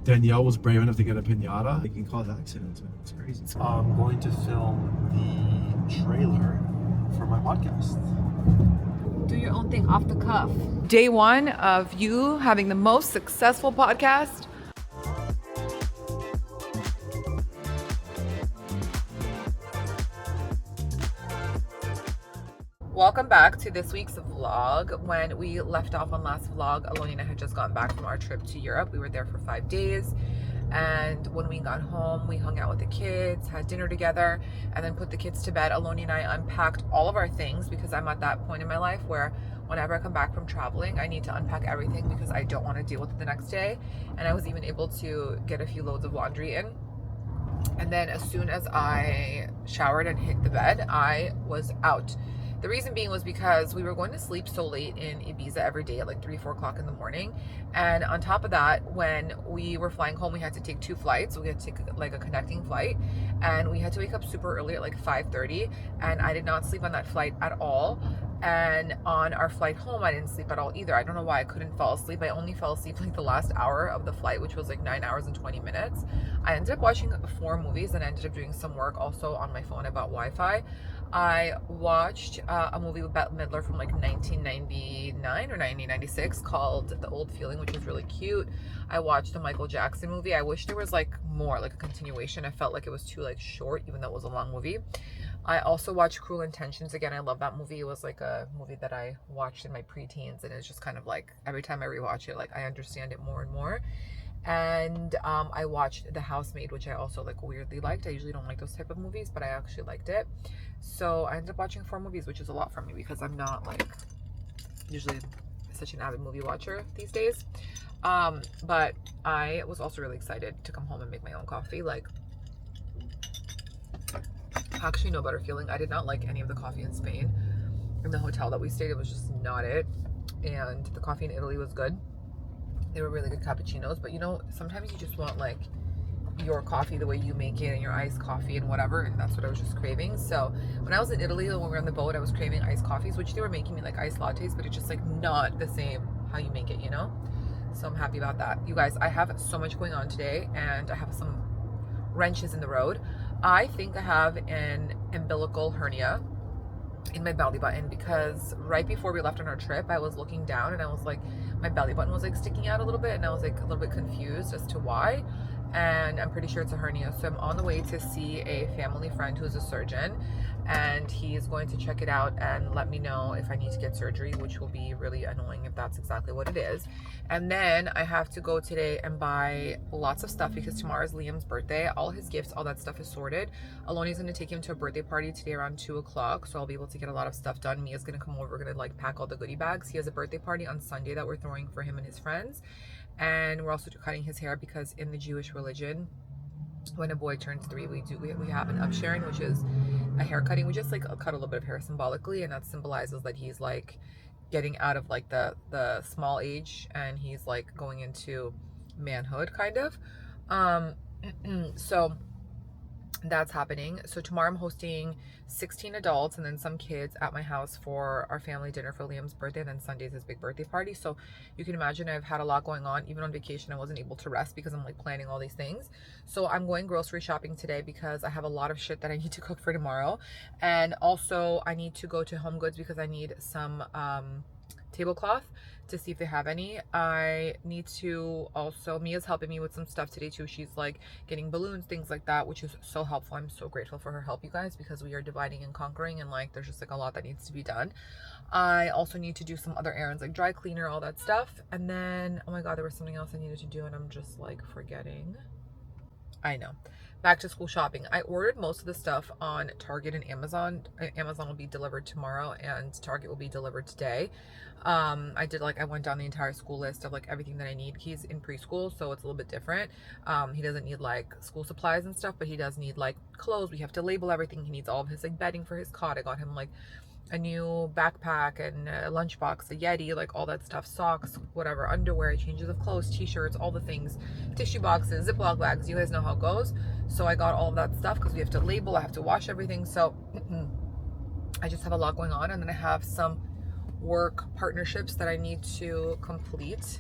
Danielle was brave enough to get a piñata. They can cause accidents, man. It's crazy. I'm going to film the trailer for my podcast. Do your own thing off the cuff. Day one of you having the most successful podcast. Welcome back to this week's vlog. When we left off on last vlog, Aloni and I had just gotten back from our trip to Europe. We were there for 5 days. And when we got home, we hung out with the kids, had dinner together, and then put the kids to bed. Aloni and I unpacked all of our things because I'm at that point in my life where whenever I come back from traveling, I need to unpack everything because I don't want to deal with it the next day. And I was even able to get a few loads of laundry in. And then as soon as I showered and hit the bed, I was out. The reason being was because we were going to sleep so late in Ibiza every day at like 3-4 o'clock in the morning. And on top of that, when we were flying home, we had to take 2 flights. So we had to take like a connecting flight, and we had to wake up super early at like 5:30. And I did not sleep on that flight at all. And on our flight home, I didn't sleep at all either. I don't know why I couldn't fall asleep. I only fell asleep like the last hour of the flight, which was like 9 hours and 20 minutes. I ended up watching 4 movies and I ended up doing some work also on my phone about Wi-Fi. I watched a movie with Bette Midler from like 1999 or 1996 called The Old Feeling, which was really cute. I watched a Michael Jackson movie. I wish there was like more, like a continuation. I felt like it was too like short, even though it was a long movie. I also watched Cruel Intentions again. I love that movie. It was like a movie that I watched in my preteens, and it's just kind of like every time I rewatch it, like I understand it more and more. And I watched The Housemaid, which I also like weirdly liked. I usually don't like those type of movies, but I actually liked it. So I ended up watching 4 movies, which is a lot for me because I'm not like usually such an avid movie watcher these days. But I was also really excited to come home and make my own coffee. Like, actually no better feeling. I did not like any of the coffee in Spain. In the hotel that we stayed, it was just not it. And the coffee in Italy was good. They were really good cappuccinos, but you know, sometimes you just want like your coffee the way you make it and your iced coffee and whatever, and that's what I was just craving. So when I was in Italy, when we were on the boat, I was craving iced coffees, which they were making me like iced lattes, but it's just like not the same how you make it, you know? So I'm happy about that. You guys, I have so much going on today and I have some wrenches in the road. I think I have an umbilical hernia in my belly button because right before we left on our trip, I was looking down and I was like, my belly button was like sticking out a little bit, and I was like a little bit confused as to why. And I'm pretty sure it's a hernia. So I'm on the way to see a family friend who's a surgeon, and he's going to check it out and let me know if I need to get surgery, which will be really annoying if that's exactly what it is. And then I have to go today and buy lots of stuff because tomorrow is Liam's birthday. All his gifts, all that stuff is sorted. Aloni's going to take him to a birthday party today around 2 o'clock, so I'll be able to get a lot of stuff done. Mia's going to come over. We're going to like pack all the goodie bags. He has a birthday party on Sunday that we're throwing for him and his friends. And we're also cutting his hair because in the Jewish religion, when a boy turns 3, we have an upsharing, which is a hair cutting. We just like cut a little bit of hair symbolically, and that symbolizes that he's like getting out of like the small age and he's like going into manhood kind of. So that's happening. So tomorrow I'm hosting 16 adults and then some kids at my house for our family dinner for Liam's birthday, and then Sunday's his big birthday party. So you can imagine I've had a lot going on. Even on vacation, I wasn't able to rest because I'm like planning all these things. So I'm going grocery shopping today because I have a lot of shit that I need to cook for tomorrow. And also I need to go to HomeGoods because I need some tablecloth to see if they have any. I need to also, Mia's helping me with some stuff today too. She's like getting balloons, things like that, which is so helpful. I'm so grateful for her help, you guys, because we are dividing and conquering, and like there's just like a lot that needs to be done. I also need to do some other errands like dry cleaner, all that stuff. And then, oh my god, there was something else I needed to do and I'm just like forgetting. I know. Back to school shopping. I ordered most of the stuff on Target and Amazon. Amazon will be delivered tomorrow and Target will be delivered today. I went down the entire school list of like everything that I need. He's in preschool, so it's a little bit different. He doesn't need like school supplies and stuff, but he does need like clothes. We have to label everything. He needs all of his like bedding for his cot. I got him like a new backpack and a lunchbox, a Yeti, like all that stuff, socks, whatever, underwear, changes of clothes, t-shirts, all the things, tissue boxes, Ziploc bags. You guys know how it goes. So I got all of that stuff because we have to label, I have to wash everything. So I just have a lot going on, and then I have some work partnerships that I need to complete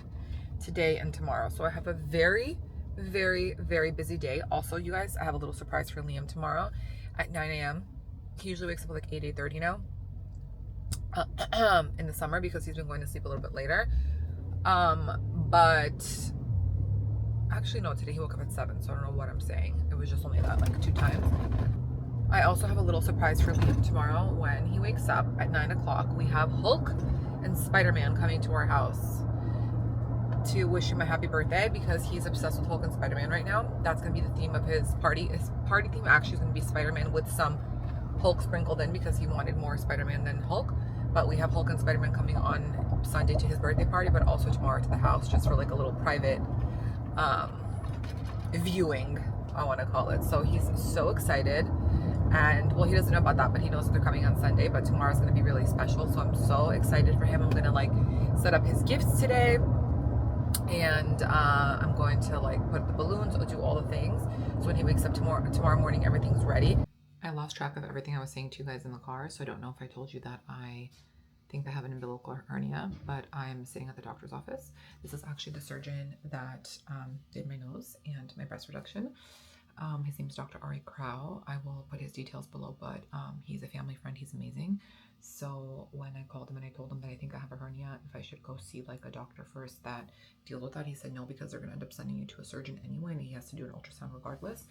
today and tomorrow. So I have a very very, very busy day. Also, you guys, I have a little surprise for Liam tomorrow at 9 a.m. He usually wakes up at like 8:30 now in the summer because he's been going to sleep a little bit later. But actually, no, today he woke up at 7, so I don't know what I'm saying. It was just only that like 2 times. I also have a little surprise for Liam tomorrow. When he wakes up at 9 o'clock, we have Hulk and Spider-Man coming to our house to wish him a happy birthday because he's obsessed with Hulk and Spider-Man right now. That's going to be the theme of his party. His party theme actually is going to be Spider-Man with some Hulk sprinkled in because he wanted more Spider-Man than Hulk. But we have Hulk and Spider-Man coming on Sunday to his birthday party, but also tomorrow to the house just for like a little private viewing, I want to call it. So he's so excited. And well, he doesn't know about that, but he knows that they're coming on Sunday. But tomorrow's going to be really special, so I'm so excited for him. I'm going to like set up his gifts today, and I'm going to like put up the balloons, I'll do all the things, so when he wakes up tomorrow morning, everything's ready. I lost track of everything I was saying to you guys in the car, so I don't know if I told you that I think I have an umbilical hernia, but I'm sitting at the doctor's office. This is actually the surgeon that did my nose and my breast reduction. His name is Dr. Ari Crow. I will put his details below, but he's a family friend. He's amazing. So when I called him and I told him that I think I have a hernia, if I should go see like a doctor first that deals with that, he said no, because they're going to end up sending you to a surgeon anyway, and he has to do an ultrasound regardless,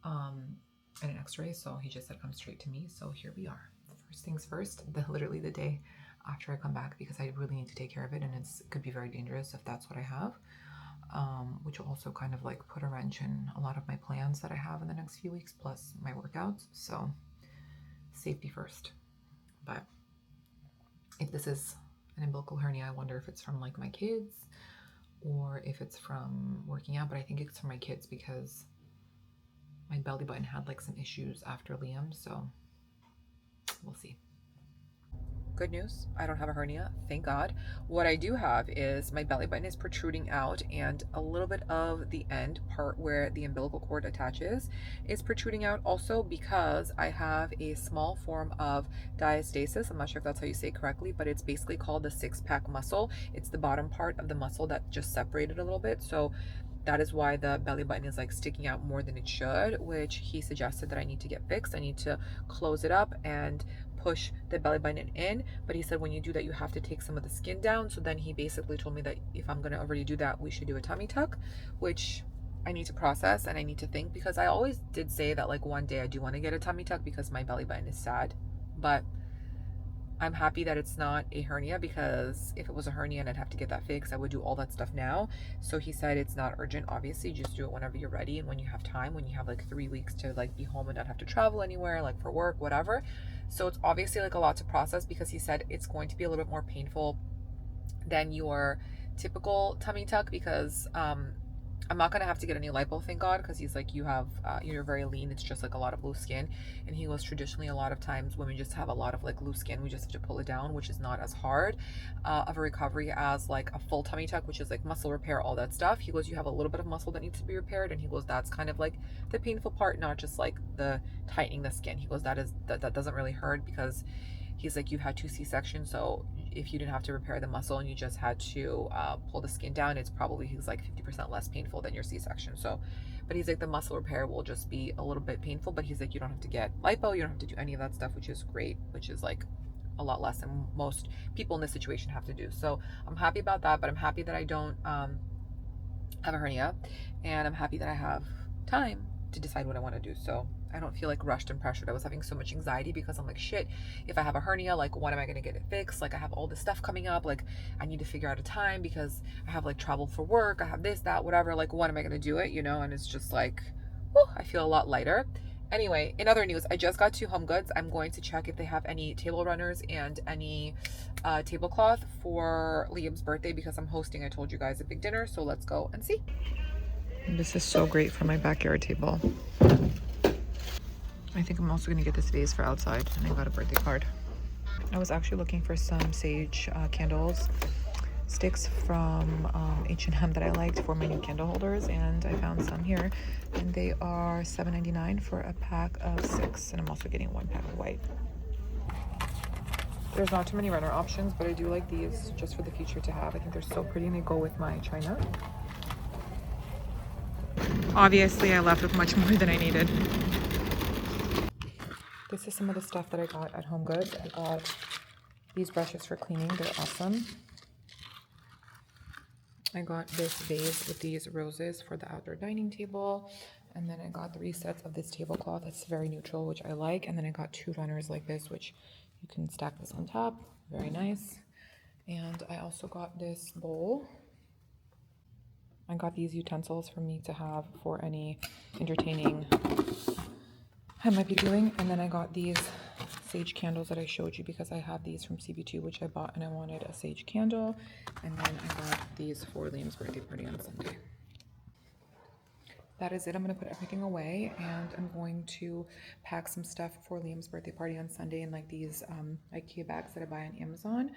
and an x-ray. So he just said come straight to me. So here we are. First things first, literally the day after I come back, because I really need to take care of it, and it could be very dangerous if that's what I have. Which will also kind of like put a wrench in a lot of my plans that I have in the next few weeks, plus my workouts. So safety first. But if this is an umbilical hernia, I wonder if it's from like my kids or if it's from working out. But I think it's from my kids because my belly button had like some issues after Liam. So we'll see. Good news, I don't have a hernia, thank God. What I do have is my belly button is protruding out, and a little bit of the end part where the umbilical cord attaches is protruding out also because I have a small form of diastasis. I'm not sure if that's how you say it correctly, but it's basically called the six-pack muscle. It's the bottom part of the muscle that just separated a little bit. So that is why the belly button is like sticking out more than it should, which he suggested that I need to get fixed. I need to close it up and push the belly button in, but he said when you do that you have to take some of the skin down. So then he basically told me that if I'm going to already do that, we should do a tummy tuck, which I need to process and I need to think, because I always did say that like one day I do want to get a tummy tuck because my belly button is sad. But I'm happy that it's not a hernia, because if it was a hernia and I'd have to get that fixed, I would do all that stuff now. So he said it's not urgent, obviously, just do it whenever you're ready and when you have time, when you have like 3 weeks to like be home and not have to travel anywhere, like for work, whatever. So it's obviously like a lot to process, because he said it's going to be a little bit more painful than your typical tummy tuck, because I'm not gonna have to get any lipo, thank God, because he's like, you have you're very lean, it's just like a lot of loose skin. And he goes, traditionally a lot of times women just have a lot of like loose skin, we just have to pull it down, which is not as hard of a recovery as like a full tummy tuck, which is like muscle repair, all that stuff. He goes, you have a little bit of muscle that needs to be repaired, and he goes, that's kind of like the painful part, not just like the tightening the skin. He goes, that doesn't really hurt, because he's like, you've had 2 C-sections, so if you didn't have to repair the muscle and you just had to pull the skin down, it's probably, he's like 50% less painful than your C-section. So, but he's like, the muscle repair will just be a little bit painful, but he's like, you don't have to get lipo, you don't have to do any of that stuff, which is great, which is like a lot less than most people in this situation have to do. So I'm happy about that, but I'm happy that I don't have a hernia, and I'm happy that I have time to decide what I want to do. So I don't feel like rushed and pressured. I was having so much anxiety because I'm like, shit, if I have a hernia, like when am I going to get it fixed? Like I have all this stuff coming up. Like I need to figure out a time because I have like travel for work. I have this, that, whatever. Like when am I going to do it? You know? And it's just like, whew, I feel a lot lighter. Anyway, in other news, I just got to HomeGoods. I'm going to check if they have any table runners and any tablecloth for Liam's birthday, because I'm hosting, I told you guys, a big dinner. So let's go and see. This is so great for my backyard table. I think I'm also going to get this vase for outside, and I got a birthday card. I was actually looking for some sage candles sticks from H&M that I liked for my new candle holders, and I found some here, and they are $7.99 for a pack of 6, and I'm also getting 1 pack of white. There's not too many runner options, but I do like these just for the future to have. I think they're so pretty, and they go with my china. Obviously, I left with much more than I needed. This is some of the stuff that I got at HomeGoods. I got these brushes for cleaning. They're awesome. I got this vase with these roses for the outdoor dining table. And then I got 3 sets of this tablecloth. It's very neutral, which I like. And then I got 2 runners like this, which you can stack this on top. Very nice. And I also got this bowl. I got these utensils for me to have for any entertaining I might be doing. And then I got these sage candles that I showed you because I have these from CB2, which I bought and I wanted a sage candle. And then I got these for Liam's birthday party on Sunday. That is it. I'm going to put everything away and I'm going to pack some stuff for Liam's birthday party on Sunday in like these IKEA bags that I buy on Amazon.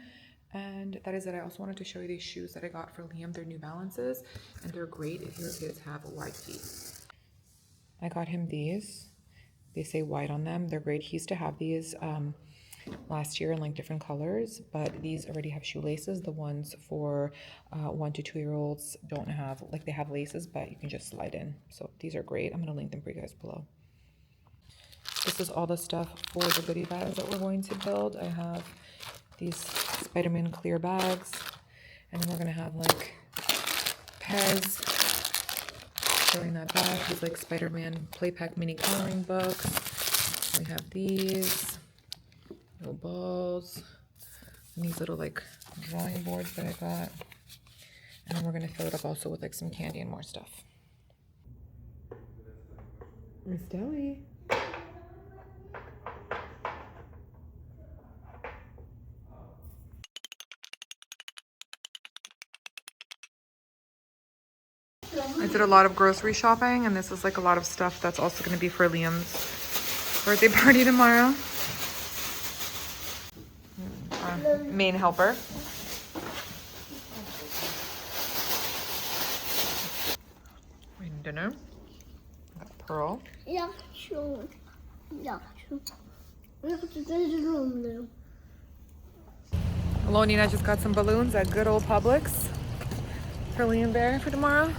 And that is it. I also wanted to show you these shoes that I got for Liam. They're New Balances and they're great if your kids have wide feet. I got him these. They say white on them. They're great. He used to have these last year in like different colors, but these already have shoelaces. The ones for 1 to 2 year olds don't have, like they have laces, but you can just slide in. So these are great. I'm going to link them for you guys below. This is all the stuff for the goodie bags that we're going to build. I have these Spider-Man clear bags, and then we're going to have like Pez, showing that bag. These like Spider-Man play pack mini coloring books. We have these little balls and these little like drawing boards that I got. And then we're going to fill it up also with like some candy and more stuff. Miss Deli. I did a lot of grocery shopping, and this is like a lot of stuff that's also going to be for Liam's birthday party tomorrow. Our main helper. We're eating dinner. I got Pearl. Aloni and I just got some balloons at good old Publix for Liam Bear for tomorrow.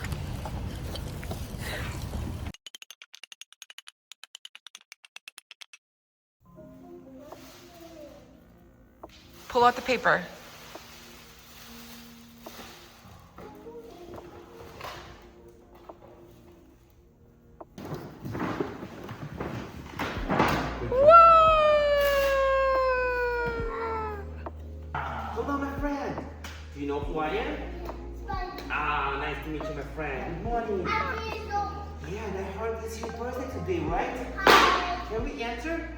Pull out the paper. Hello, my friend. Do you know who I am? Ah, nice to meet you, my friend. Good morning. Yeah, and I heard it's your birthday today, right? Can we enter?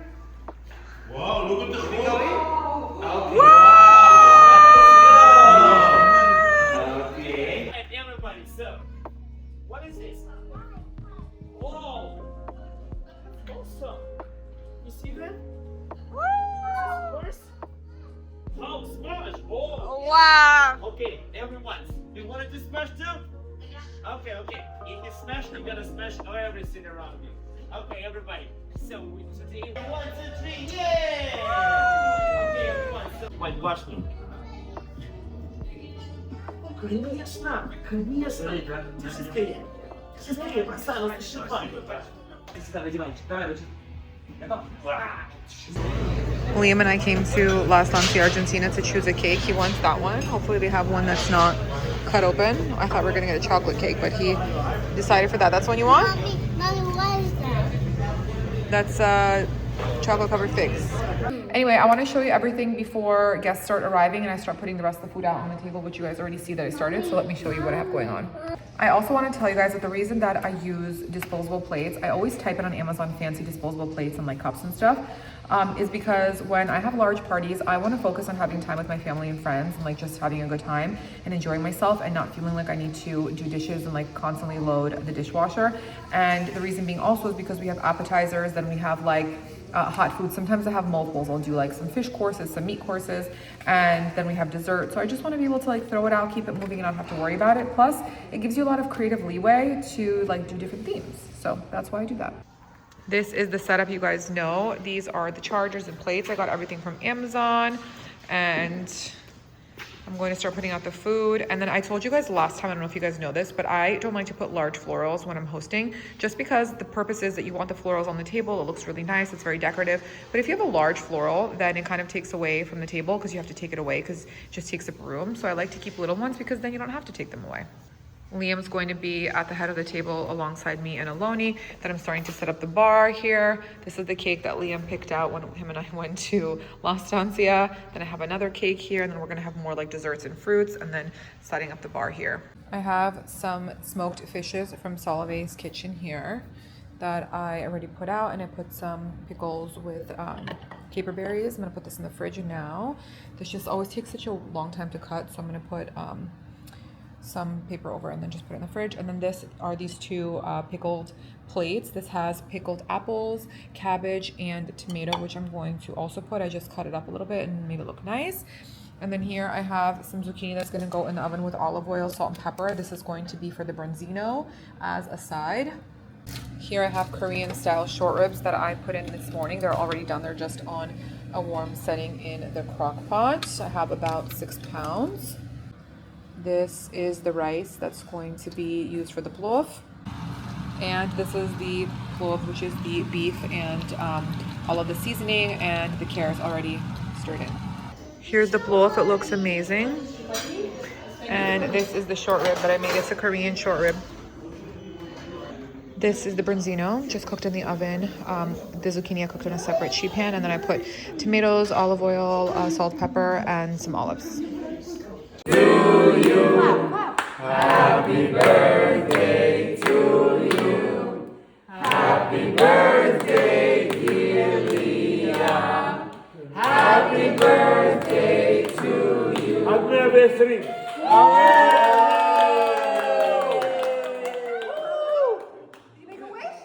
Wow, look at the Can we go in? Okay. Okay. And everybody, so, what is this? Whoa! Awesome. You see that? First? Oh, smash! Oh! Wow! Okay, everyone, you want to do smash too? Okay, okay. If you smash, you're gonna smash everything around you. Okay, everybody. So today, 1, 2, 3, yeah! Okay, everyone. So, wait, watch me. Конечно, конечно, это. Быстрее. Быстрее, бросай, ну шипай. Давай, диванчик, давай, ручки. Готов? Liam and I came to La Estancia, Argentina to choose a cake. He wants that one. Hopefully they have one that's not cut open. I thought we were going to get a chocolate cake, but he decided for that. That's the one you want? Mommy, what is that? That's chocolate covered figs. Anyway, I want to show you everything before guests start arriving and I start putting the rest of the food out on the table, which you guys already see that I started. So let me show you what I have going on. I also want to tell you guys that the reason that I use disposable plates, I always type in on Amazon fancy disposable plates and like cups and stuff, is because when I have large parties, I want to focus on having time with my family and friends and like just having a good time and enjoying myself and not feeling like I need to do dishes and like constantly load the dishwasher. And the reason being also is because we have appetizers, then we have like hot food. Sometimes I have multiples. I'll do like some fish courses, some meat courses, and then we have dessert. So I just want to be able to like throw it out, keep it moving, and not have to worry about it. Plus, it gives you a lot of creative leeway to like do different themes. So that's why I do that. This is the setup you guys know. These are the chargers and plates. I got everything from Amazon, and I'm going to start putting out the food. And then I told you guys last time, I don't know if you guys know this, but I don't like to put large florals when I'm hosting, just because the purpose is that you want the florals on the table. It looks really nice. It's very decorative. But if you have a large floral, then it kind of takes away from the table because you have to take it away because it just takes up room. So I like to keep little ones because then you don't have to take them away. Liam's going to be at the head of the table alongside me and Aloni. Then I'm starting to set up the bar here. This is the cake that Liam picked out when him and I went to La Estancia. Then I have another cake here, and then we're gonna have more like desserts and fruits, and then setting up the bar here. I have some smoked fishes from Solveig's kitchen here that I already put out, and I put some pickles with caper berries. I'm gonna put this in the fridge now. This just always takes such a long time to cut, so I'm gonna put some paper over and then just put it in the fridge. And then this are these two pickled plates. This has pickled apples, cabbage, and tomato, which I'm going to also put. I just cut it up a little bit and made it look nice. And then here I have some zucchini that's going to go in the oven with olive oil, salt, and pepper. This is going to be for the branzino as a side. Here I have Korean style short ribs that I put in this morning. They're already done. They're just on a warm setting in the crock pot. I have about 6 pounds. This is the rice that's going to be used for the plov. And this is the plov, which is the beef and all of the seasoning, and the carrots already stirred in. Here's the plov. It looks amazing. And this is the short rib that I made. It's a Korean short rib. This is the branzino, just cooked in the oven. The zucchini I cooked in a separate sheet pan, and then I put tomatoes, olive oil, salt, pepper, and some olives. To you, happy birthday to you, happy birthday dear Leah, happy birthday to you. Happy anniversary. Did you make a wish?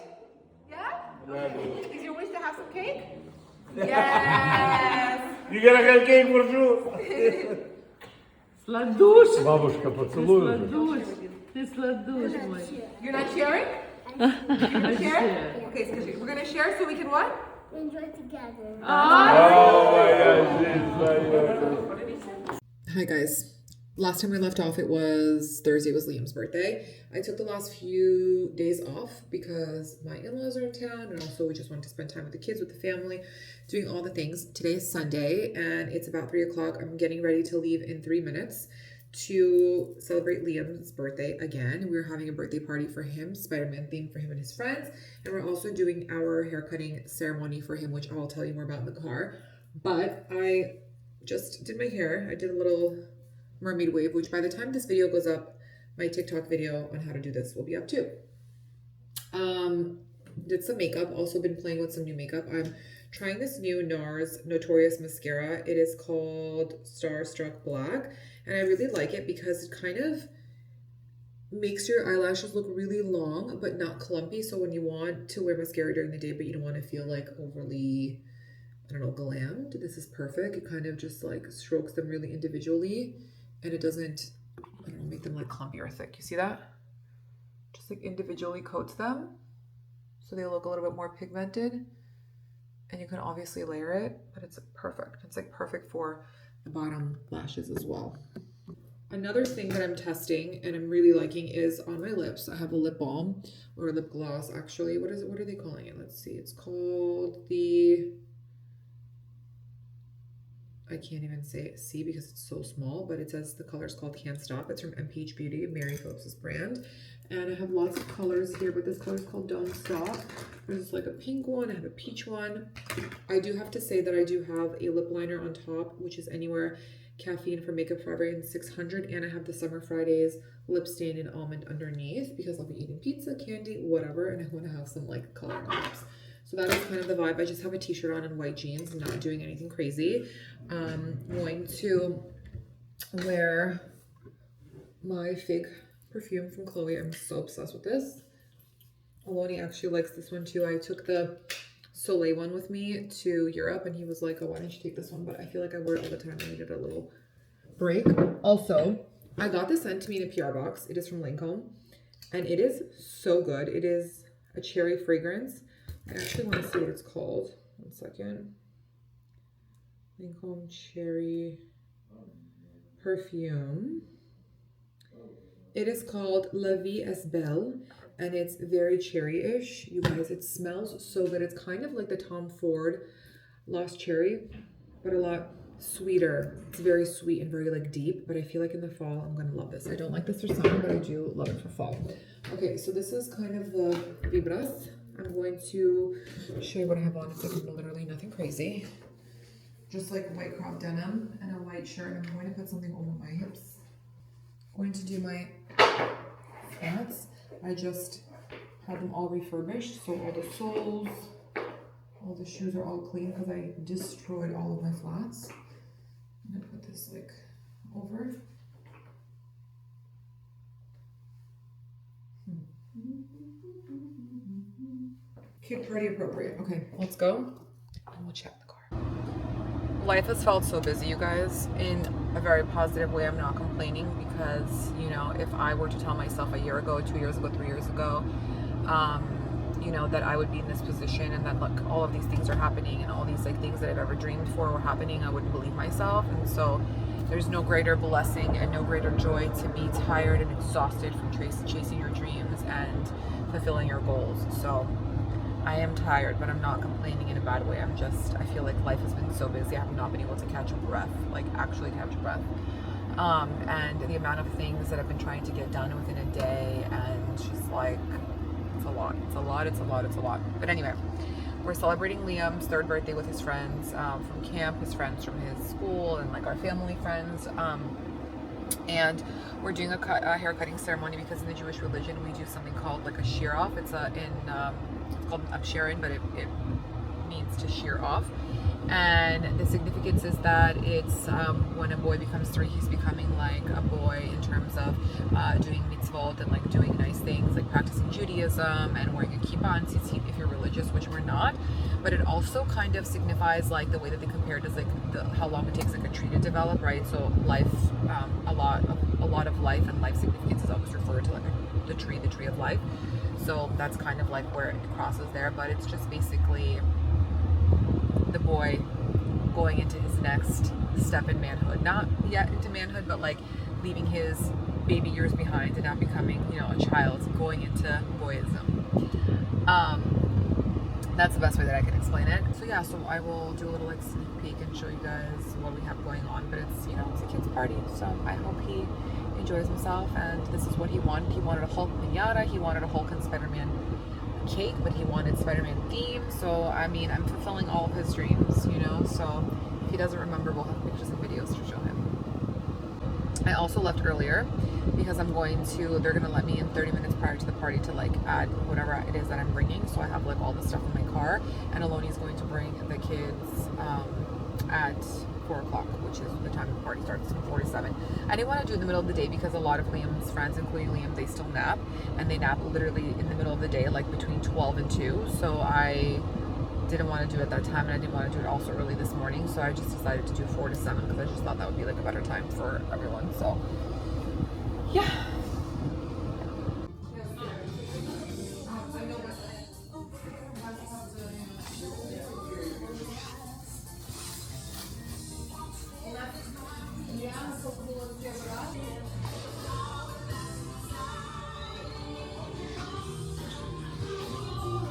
Yeah? Is your wish to have some cake? Yes! You gotta have cake for sure. Сладуш, Бабушка, поцелуй. сладуш, ты сладуш мой. You're not sharing? You're not sharing? Okay, so we're gonna share so we can what? Enjoy together. Oh my gosh. Hi guys. Last time we left off, it was Thursday, was Liam's birthday. I took the last few days off because my in-laws are in town, and also we just wanted to spend time with the kids, with the family, doing all the things. Today is Sunday, and it's about 3 o'clock. I'm getting ready to leave in 3 minutes to celebrate Liam's birthday again. We're having a birthday party for him, Spider-Man themed for him and his friends, and we're also doing our haircutting ceremony for him, which I'll tell you more about in the car. But I just did my hair. I did a little mermaid wave, which by the time this video goes up, my TikTok video on how to do this will be up too. Did some makeup, also been playing with some new makeup. I'm trying this new NARS Notorious mascara. It is called Starstruck Black, and I really like it because it kind of makes your eyelashes look really long but not clumpy. So when you want to wear mascara during the day but you don't want to feel like overly, I don't know, glammed, this is perfect. It kind of just like strokes them really individually, and it doesn't, I don't know, make them like clumpy or thick. You see that? Just like individually coats them so they look a little bit more pigmented. And you can obviously layer it, but it's perfect. It's like perfect for the bottom lashes as well. Another thing that I'm testing and I'm really liking is on my lips. I have a lip balm, or a lip gloss actually. What is it? What are they calling it? Let's see. It's called the, I can't even see because it's so small, but it says the color is called Can't Stop. It's from MPH Beauty, Mary Phillips's brand. And I have lots of colors here, but this color is called Don't Stop. There's like a pink one, I have a peach one. I do have to say that I do have a lip liner on top, which is Anywhere Caffeine for Makeup Forever in 600. And I have the Summer Fridays lip stain in almond underneath because I'll be eating pizza, candy, whatever. And I want to have some like color on my lips. So that is kind of the vibe. I just have a t-shirt on and white jeans. I'm not doing anything crazy. I'm going to wear my fig perfume from Chloe. I'm so obsessed with this. Aloni actually likes this one too. I took the Soleil one with me to Europe and he was like, oh, why don't you take this one? But I feel like I wear it all the time. I needed a little break. Also, I got this sent to me in a PR box. It is from Lancome and it is so good. It is a cherry fragrance. I actually want to see what it's called. 1 second. Lancome Cherry perfume. It is called La Vie est Belle, and it's very cherry-ish. You guys, it smells so good. It's kind of like the Tom Ford Lost Cherry, but a lot sweeter. It's very sweet and very like deep, but I feel like in the fall I'm gonna love this. I don't like this for summer, but I do love it for fall. Okay, so this is kind of the Vibras. I'm going to show you what I have on. It's like literally nothing crazy. Just like white crop denim and a white shirt. I'm going to put something over my hips. Going to do my flats. I just had them all refurbished, so all the soles, all the shoes are all clean because I destroyed all of my flats. I'm gonna put this like over. Kid party appropriate. Okay, let's go. And we'll check the car. Life has felt so busy, you guys, in a very positive way. I'm not complaining because, you know, if I were to tell myself a year ago, 2 years ago, 3 years ago, you know, that I would be in this position and that, look, all of these things are happening and all these like things that I've ever dreamed for were happening, I wouldn't believe myself. And so there's no greater blessing and no greater joy to be tired and exhausted from chasing your dreams and fulfilling your goals. So I am tired, but I'm not complaining in a bad way. I feel like life has been so busy. I have not been able to catch a breath, like actually catch a breath. And the amount of things that I've been trying to get done within a day, and just like, it's a lot. But anyway, we're celebrating Liam's 3rd birthday with his friends from camp, his friends from his school, and like our family friends. And we're doing a hair cutting ceremony because in the Jewish religion we do something called like a shear off. It's called upshearing, but it means to shear off. And the significance is that it's when a boy becomes 3, he's becoming like a boy in terms of doing mitzvot and like doing nice things, like practicing Judaism and wearing a kippah and tzitzit if you're religious, which we're not. But it also kind of signifies like the way that they compare it is like how long it takes like a tree to develop, right? So life, a lot of life and life significance is always referred to like the tree of life. So that's kind of like where it crosses there, but it's just basically the boy going into his next step in manhood. Not yet into manhood, but like leaving his baby years behind and now becoming, you know, a child, going into boyism. That's the best way that I can explain it. So yeah, so I will do a little like sneak peek and show you guys what we have going on, but it's, you know, it's a kid's party, so I hope he enjoys himself, and this is what he wanted. He wanted a Hulk pinata, he wanted a Hulk and Spider-Man cake, but he wanted Spider-Man theme. So I mean, I'm fulfilling all of his dreams, you know. So if he doesn't remember, we'll have pictures and videos to show him. I also left earlier because they're gonna let me in 30 minutes prior to the party to like add whatever it is that I'm bringing. So I have like all the stuff in my car, and Aloni's going to bring the kids at 4 o'clock, which is the time the party starts, 4:47. I didn't want to do it in the middle of the day because a lot of Liam's friends, including Liam, they still nap, and they nap literally in the middle of the day, like between 12 and 2. So I didn't want to do it at that time, and I didn't want to do it also early this morning. So I just decided to do 4 to 7 because I just thought that would be like a better time for everyone. So yeah.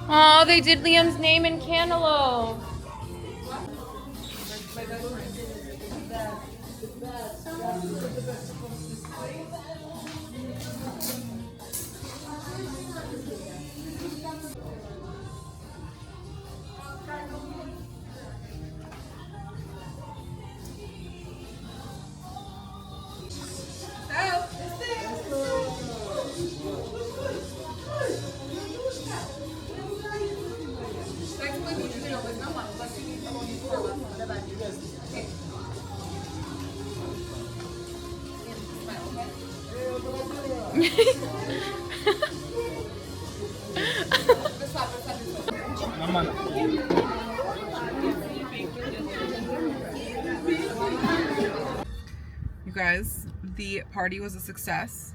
Oh, they did Liam's name in cantaloupe. You guys, the party was a success.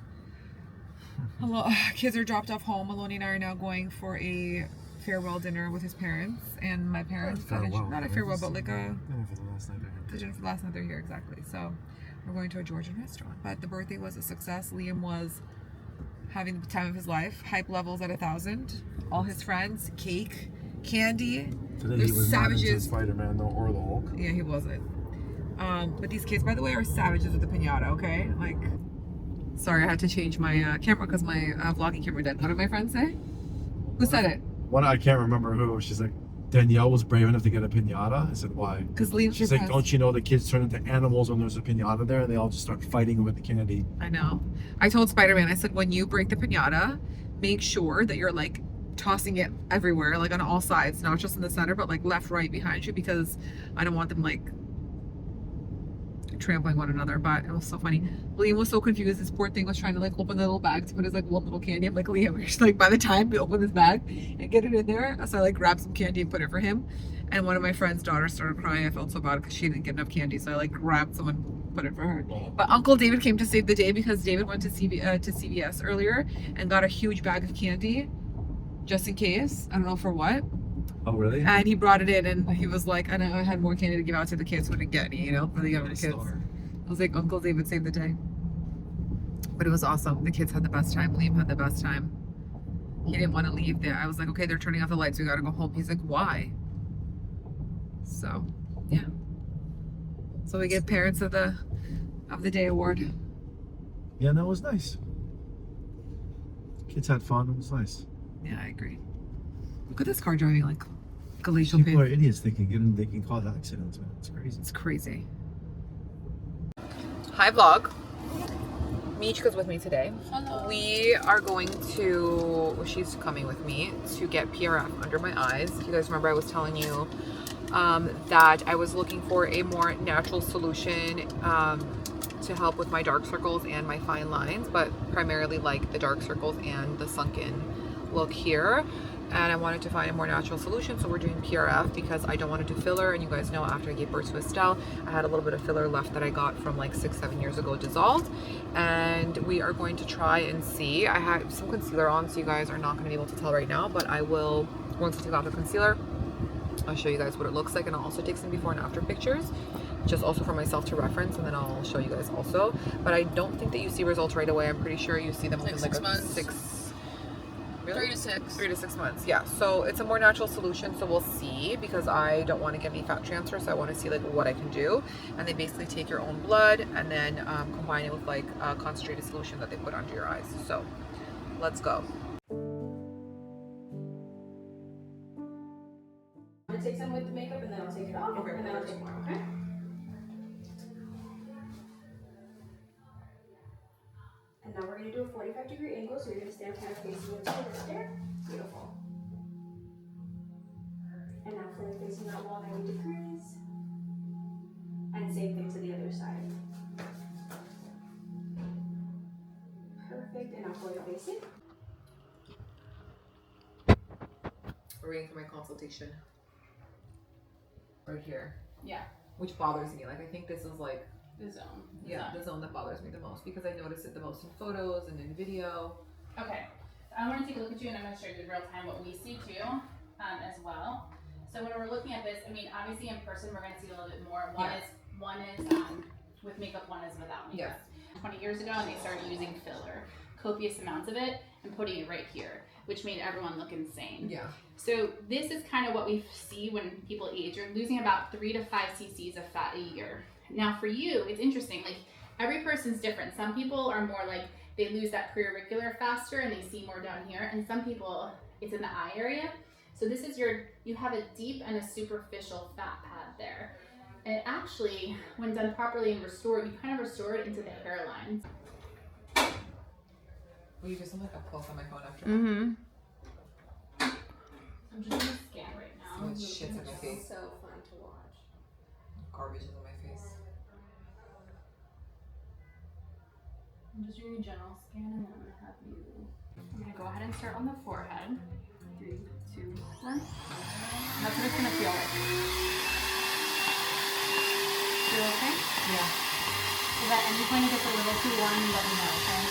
Kids are dropped off home. Aloni and I are now going for a farewell dinner with his parents and my parents. Farewell. Not a farewell, but like a dinner for the last night they're here. dinner for the last night they're here, exactly. So We're going to a Georgian restaurant. But the birthday was a success. Liam was having the time of his life. Hype levels at 1,000. All his friends, cake, candy. Today They're he was savages. not into Spider-Man though, or the Hulk. Yeah, he wasn't. But these kids, by the way, are savages with the piñata, okay? Like, sorry, I had to change my camera because my vlogging camera died. What did my friend say? Who said it? One, I can't remember who. She's like, Danielle was brave enough to get a piñata. I said, why? Because Liam's She's like, don't you know the kids turn into animals when there's a piñata there? And they all just start fighting with the candy. I know. I told Spider-Man, I said, when you break the piñata, make sure that you're like tossing it everywhere, like on all sides, not just in the center, but like left, right, behind you, because I don't want them like trampling one another. But it was so funny. Liam was so confused. This poor thing was trying to like open the little bag to put his like one little candy. I'm like, Liam, just like by the time we open this bag and get it in there, so I like grabbed some candy and put it for him. And one of my friend's daughters started crying. I felt so bad because she didn't get enough candy, so I like grabbed some and put it for her. But Uncle David came to save the day because David went to CVS earlier and got a huge bag of candy just in case. I don't know for what. Oh, really? And he brought it in and he was like, and I had more candy to give out to the kids who didn't get any, you know, for the younger kids. I was like, Uncle David saved the day. But it was awesome. The kids had the best time. Liam had the best time. He didn't want to leave there. I was like, okay, they're turning off the lights. We got to go home. He's like, why? So, yeah. So we get Parents of the Day award. Yeah, no, it was nice. Kids had fun. It was nice. Yeah, I agree. Look at this car driving like glacial People are pace. idiots thinking they can cause accidents, man. It's crazy. It's crazy. Hi vlog. Michika's with me today. Hello. We are going to, well, she's coming with me to get PRF under my eyes. You guys remember I was telling you that I was looking for a more natural solution to help with my dark circles and my fine lines, but primarily like the dark circles and the sunken look here. And I wanted to find a more natural solution, so we're doing PRF because I don't want to do filler. And you guys know after I gave birth to Estelle, I had a little bit of filler left that I got from like 6-7 years ago dissolved. And we are going to try and see. I have some concealer on, so you guys are not going to be able to tell right now, but I will, once I take off the concealer, I'll show you guys what it looks like, and I'll also take some before and after pictures, just also for myself to reference, and then I'll show you guys also. But I don't think that you see results right away. I'm pretty sure you see them within like 6 months. 3 to 6. 3 to 6 months, yeah. So it's a more natural solution, so we'll see, because I don't want to get any fat transfer, so I want to see like what I can do. And they basically take your own blood and then combine it with like a concentrated solution that they put under your eyes. So let's go. I'm gonna take some with the makeup and then I'll take it off, and then I'll take more, okay? And now we're gonna do a 45-degree angle, so you're gonna stand kind of facing into the there. Beautiful. And now fully facing that wall 90 degrees. And same thing to the other side. Perfect, and now fully facing. We're waiting for my consultation. Right here. Yeah, Which bothers me. Like, I think this is like, the zone. yeah, the zone that bothers me the most, because I notice it the most in photos and in video. Okay, I want to take a look at you, and I'm going to show you in real time what we see too, as well. So when we're looking at this, I mean, obviously in person we're going to see a little bit more. One is with makeup, one is without makeup. 20 years ago, and they started using filler, copious amounts of it, and putting it right here, which made everyone look insane. Yeah. So this is kind of what we see when people age. You're losing about 3 to 5 cc's of fat a year. Now for you, it's interesting. Like, every person's different. Some people are more like, they lose that periauricular faster and they see more down here, and some people it's in the eye area. So this is you have a deep and a superficial fat pad there. And it actually, when done properly and restored, you kind of restore it into the hairline. Will you do something like a pulse on my phone after? Mm-hmm. I'm just gonna scan right now. So much shit's in my face. So fun to watch. Garbage is in my face. I'm just doing a general scan, and then I'm gonna have you. I'm gonna go ahead and start on the forehead. 3, 2, 1. And that's what it's gonna feel like. Feel okay? Yeah. If at any point it gets a little too warm, let me know, okay?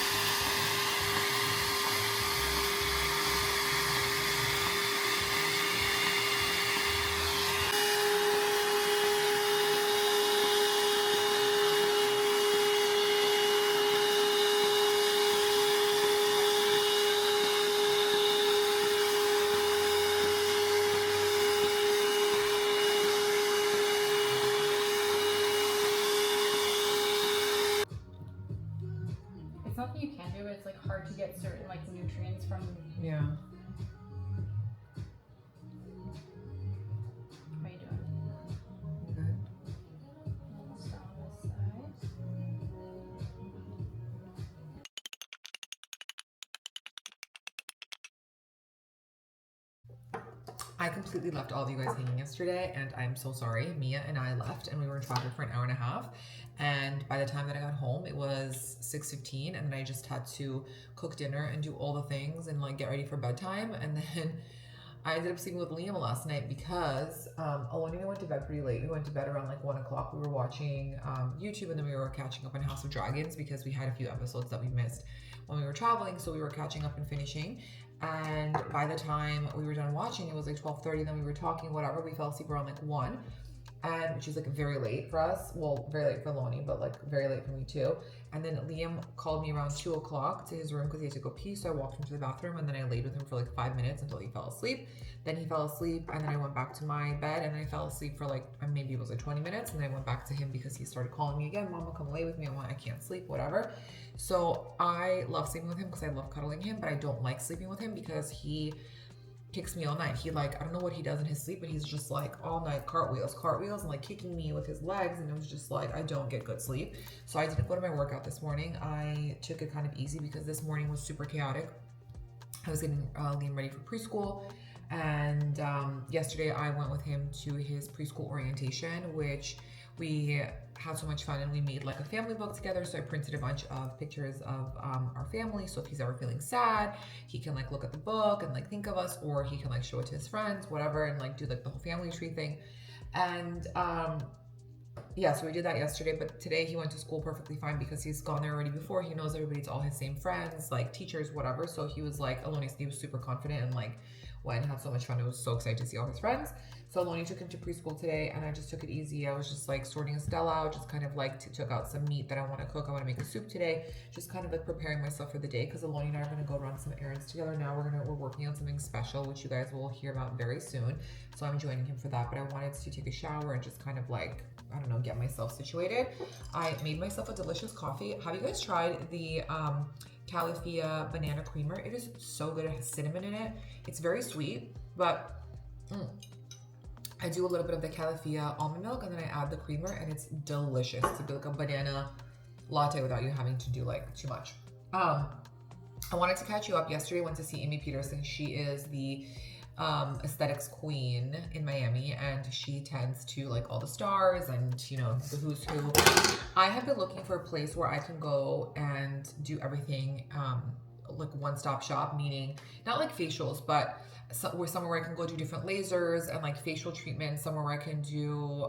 not that you can't do it, it's like hard to get certain like nutrients from. Yeah. How you doing? Good. Almost on this side. I completely left all of you guys hanging yesterday, and I'm so sorry. Mia and I left, and we were in traffic for an hour and a half. And by the time that I got home, it was 6:15, and then I just had to cook dinner and do all the things and like get ready for bedtime. And then I ended up sleeping with Liam last night because Aloni and I went to bed pretty late. We went to bed around like 1 o'clock. We were watching YouTube, and then we were catching up on House of Dragons because we had a few episodes that we missed when we were traveling, so we were catching up and finishing. And by the time we were done watching, it was like 12:30. Then we were talking, whatever. We fell asleep around like 1, and which is like very late for us. Well, very late for Aloni, but like very late for me too. And then Liam called me around 2 o'clock to his room because he had to go pee. So I walked him to the bathroom, and then I laid with him for like 5 minutes until he fell asleep. Then he fell asleep, and then I went back to my bed, and I fell asleep for like maybe it was like 20 minutes, and then I went back to him because he started calling me again. Mama, come lay with me. I can't sleep, whatever. So I love sleeping with him because I love cuddling him, but I don't like sleeping with him because he kicks me all night. He like, I don't know what he does in his sleep, but he's just like all night cartwheels and like kicking me with his legs, and it was just like, I don't get good sleep. So I didn't go to my workout this morning. I took it kind of easy because this morning was super chaotic. I was getting Liam ready for preschool, and yesterday I went with him to his preschool orientation, which we had so much fun, and we made like a family book together. So I printed a bunch of pictures of our family, so if he's ever feeling sad, he can like look at the book and like think of us, or he can like show it to his friends, whatever, and like do like the whole family tree thing. And yeah, so we did that yesterday, but today he went to school perfectly fine because he's gone there already before. He knows everybody, it's all his same friends, like teachers, whatever. So he was like, Aloni, he was super confident and like went and had so much fun. It was so excited to see all his friends. So Aloni took him to preschool today, and I just took it easy. I was just like sorting Estelle out, just kind of like took out some meat that I want to cook. I want to make a soup today, just kind of like preparing myself for the day because Aloni and I are going to go run some errands together now. We're working on something special, which you guys will hear about very soon. So I'm joining him for that, but I wanted to take a shower and just kind of like, I don't know, get myself situated. I made myself a delicious coffee. Have you guys tried the Califia banana creamer? It is so good. It has cinnamon in it. It's very sweet, but I do a little bit of the Califia almond milk, and then I add the creamer, and it's delicious. It's like a banana latte without you having to do like too much. I wanted to catch you up. Yesterday I went to see Amy Peterson. She is the aesthetics queen in Miami, and she tends to like all the stars and, you know, the who's who. I have been looking for a place where I can go and do everything like one-stop shop, meaning not like facials, but somewhere where I can go do different lasers and like facial treatments, somewhere where I can do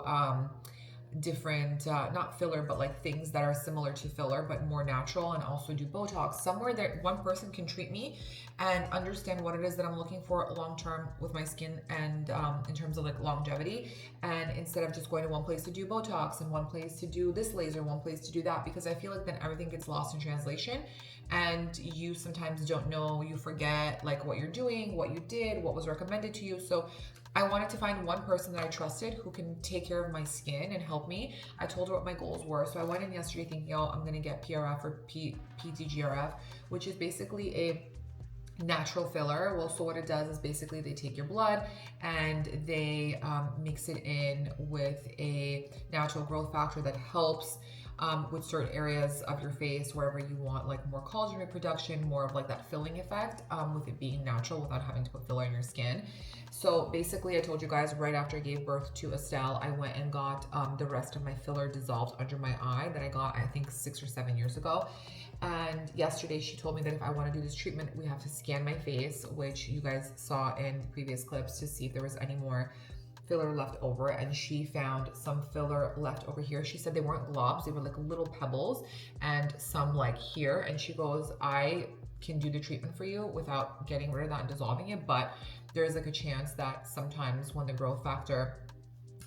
different, not filler, but like things that are similar to filler, but more natural, and also do Botox, somewhere that one person can treat me and understand what it is that I'm looking for long-term with my skin, and in terms of like longevity, and instead of just going to one place to do Botox and one place to do this laser, one place to do that, because I feel like then everything gets lost in translation, and you sometimes don't know, you forget like what you're doing, what you did, what was recommended to you. So I wanted to find one person that I trusted who can take care of my skin and help me. I told her what my goals were. So I went in yesterday thinking, oh, I'm going to get PRF or PTGRF, which is basically a natural filler. Well, so what it does is basically they take your blood and they mix it in with a natural growth factor that helps with certain areas of your face, wherever you want like more collagen reproduction, more of like that filling effect, with it being natural without having to put filler in your skin. So basically I told you guys right after I gave birth to Estelle, I went and got the rest of my filler dissolved under my eye that I got, I think 6 or 7 years ago. And yesterday she told me that if I want to do this treatment, we have to scan my face, which you guys saw in previous clips, to see if there was any more filler left over, and she found some filler left over here. She said they weren't globs, they were like little pebbles, and some like here, and she goes, I can do the treatment for you without getting rid of that and dissolving it, but there's like a chance that sometimes when the growth factor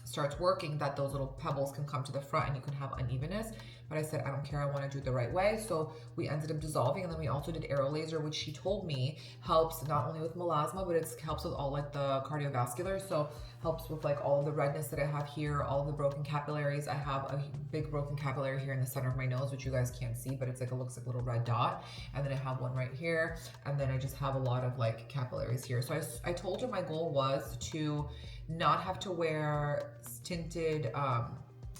starts working, that those little pebbles can come to the front and you can have unevenness. but I said, I don't care, I want to do it the right way. So we ended up dissolving, and then we also did aero laser, which she told me helps not only with melasma, but it helps with all like the cardiovascular. So helps with like all of the redness that I have here, all of the broken capillaries. I have a big broken capillary here in the center of my nose, which you guys can't see, but it's like, it looks like a little red dot. And then I have one right here. And then I just have a lot of like capillaries here. So I told her my goal was to not have to wear tinted,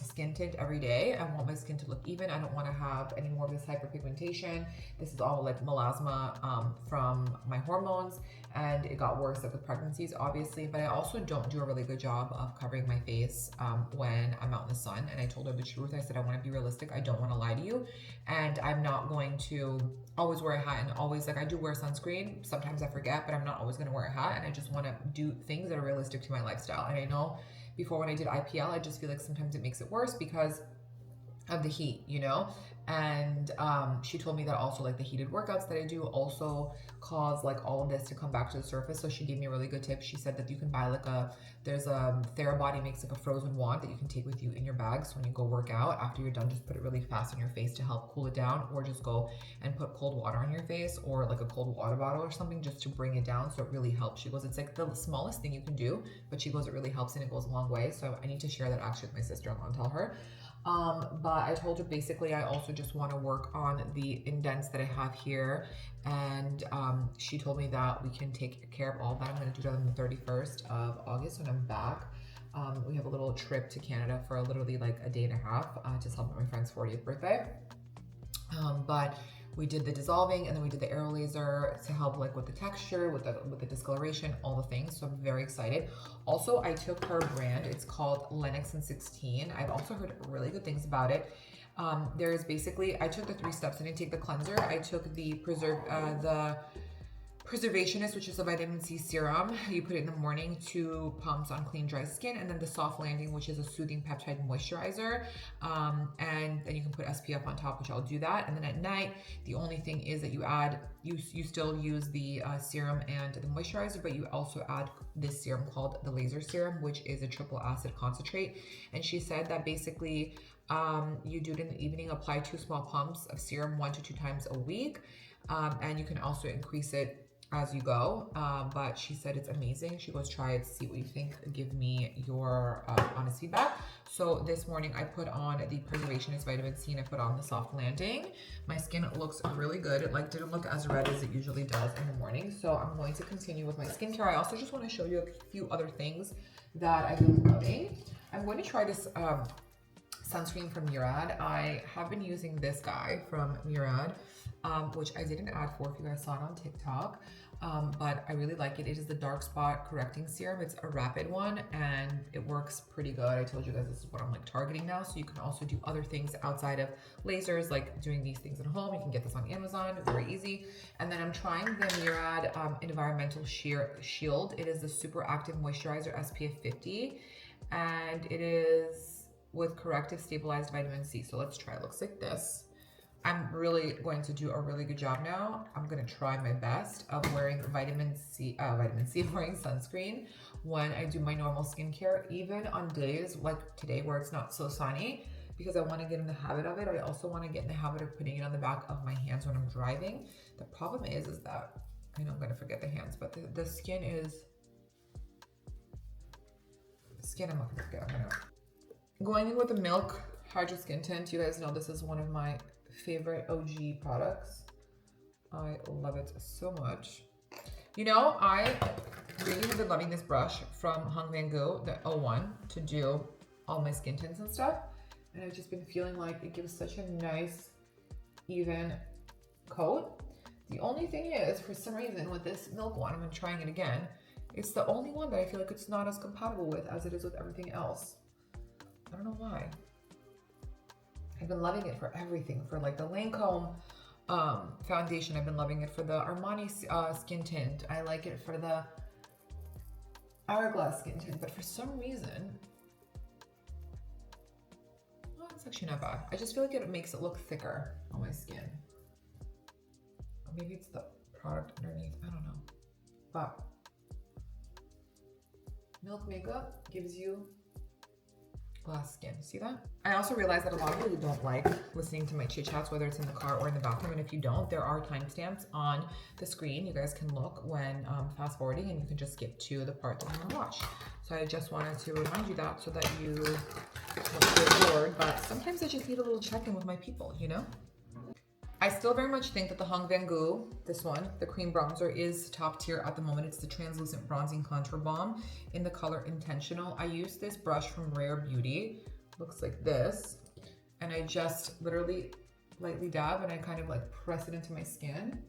skin tint every day. I want my skin to look even. I don't want to have any more of this hyperpigmentation. This is all like melasma from my hormones, and it got worse like with pregnancies, obviously. But I also don't do a really good job of covering my face when I'm out in the sun. And I told her the truth. I said, I want to be realistic. I don't want to lie to you, and I'm not going to always wear a hat, and always, like, I do wear sunscreen. Sometimes I forget, but I'm not always going to wear a hat. And I just want to do things that are realistic to my lifestyle. And I know before, when I did IPL, I just feel like sometimes it makes it worse because of the heat, you know? And she told me that also like the heated workouts that I do also cause like all of this to come back to the surface. So she gave me a really good tip. She said that you can buy like there's a Therabody makes like a frozen wand that you can take with you in your bag. So when you go work out, after you're done, just put it really fast on your face to help cool it down, or just go and put cold water on your face, or like a cold water bottle or something, just to bring it down. So it really helps. She goes, it's like the smallest thing you can do, but she goes, it really helps and it goes a long way. So I need to share that actually with my sister-in-law and tell her. But I told her basically I also just want to work on the indents that I have here, and she told me that we can take care of all that. I'm going to do that on the 31st of August when I'm back. We have a little trip to Canada for literally like a day and a half to celebrate my friend's 40th birthday. But we did the dissolving, and then we did the aero laser to help like with the texture, with the discoloration, all the things. So I'm very excited. Also, I took her brand. It's called Lennox and 16. I've also heard really good things about it. There's basically, I took the 3 steps. I didn't take the cleanser. I took the Preservationist, which is a vitamin C serum. You put it in the morning, 2 pumps on clean, dry skin, and then the Soft Landing, which is a soothing peptide moisturizer. And then you can put SPF on top, which I'll do that. And then at night, the only thing is that you still use the serum and the moisturizer, but you also add this serum called the laser serum, which is a triple acid concentrate. And she said that basically you do it in the evening, apply 2 small pumps of serum 1 to 2 times a week. And you can also increase it as you go, but she said it's amazing. She goes, try it, see what you think, give me your honest feedback. So this morning I put on the Preservationist Vitamin C, and I put on the Soft Landing. My skin looks really good. It like didn't look as red as it usually does in the morning. So I'm going to continue with my skincare. I also just want to show you a few other things that I've been loving. I'm going to try this sunscreen from Murad. I have been using this guy from Murad, which I did an ad for if you guys saw it on TikTok. But I really like it. It is the dark spot correcting serum. It's a rapid one, and it works pretty good. I told you guys this is what I'm like targeting now. So you can also do other things outside of lasers, like doing these things at home. You can get this on Amazon, it's very easy. And then I'm trying the Murad Environmental Shield. It is the super active moisturizer, SPF 50, and it is with corrective stabilized vitamin C. So let's try. It looks like this. I'm really going to do a really good job now. I'm going to try my best of wearing vitamin C, wearing sunscreen when I do my normal skincare, even on days like today where it's not so sunny, because I want to get in the habit of it. I also want to get in the habit of putting it on the back of my hands when I'm driving. The problem is that, I know I'm going to forget the hands, but the skin is, I'm not going to forget. Going in with the Milk Hydra Skin Tint. You guys know this is one of my favorite OG products. I love it so much. You know, I really have been loving this brush from Hung Van Gogh, the 01, to do all my skin tints and stuff. And I've just been feeling like it gives such a nice, even coat. The only thing is, for some reason, with this Milk one, I'm trying it again, it's the only one that I feel like it's not as compatible with as it is with everything else. I don't know why. I've been loving it for everything, for like the Lancome foundation. I've been loving it for the Armani skin tint. I like it for the Hourglass skin tint, but for some reason, well, it's actually not bad. I just feel like it makes it look thicker on my skin. Or maybe it's the product underneath, I don't know. But Milk Makeup gives you glass skin. See that? I also realized that a lot of you don't like listening to my chit chats, whether it's in the car or in the bathroom. And if you don't, there are timestamps on the screen. You guys can look when fast forwarding, and you can just skip to the part that you want to watch. So I just wanted to remind you that so that you don't get bored. But sometimes I just need a little check-in with my people, you know? I still very much think that the Hong Van Goo, this one, the cream bronzer, is top tier at the moment. It's the translucent bronzing contour balm in the color Intentional. I use this brush from Rare Beauty. Looks like this. And I just literally lightly dab and I kind of like press it into my skin.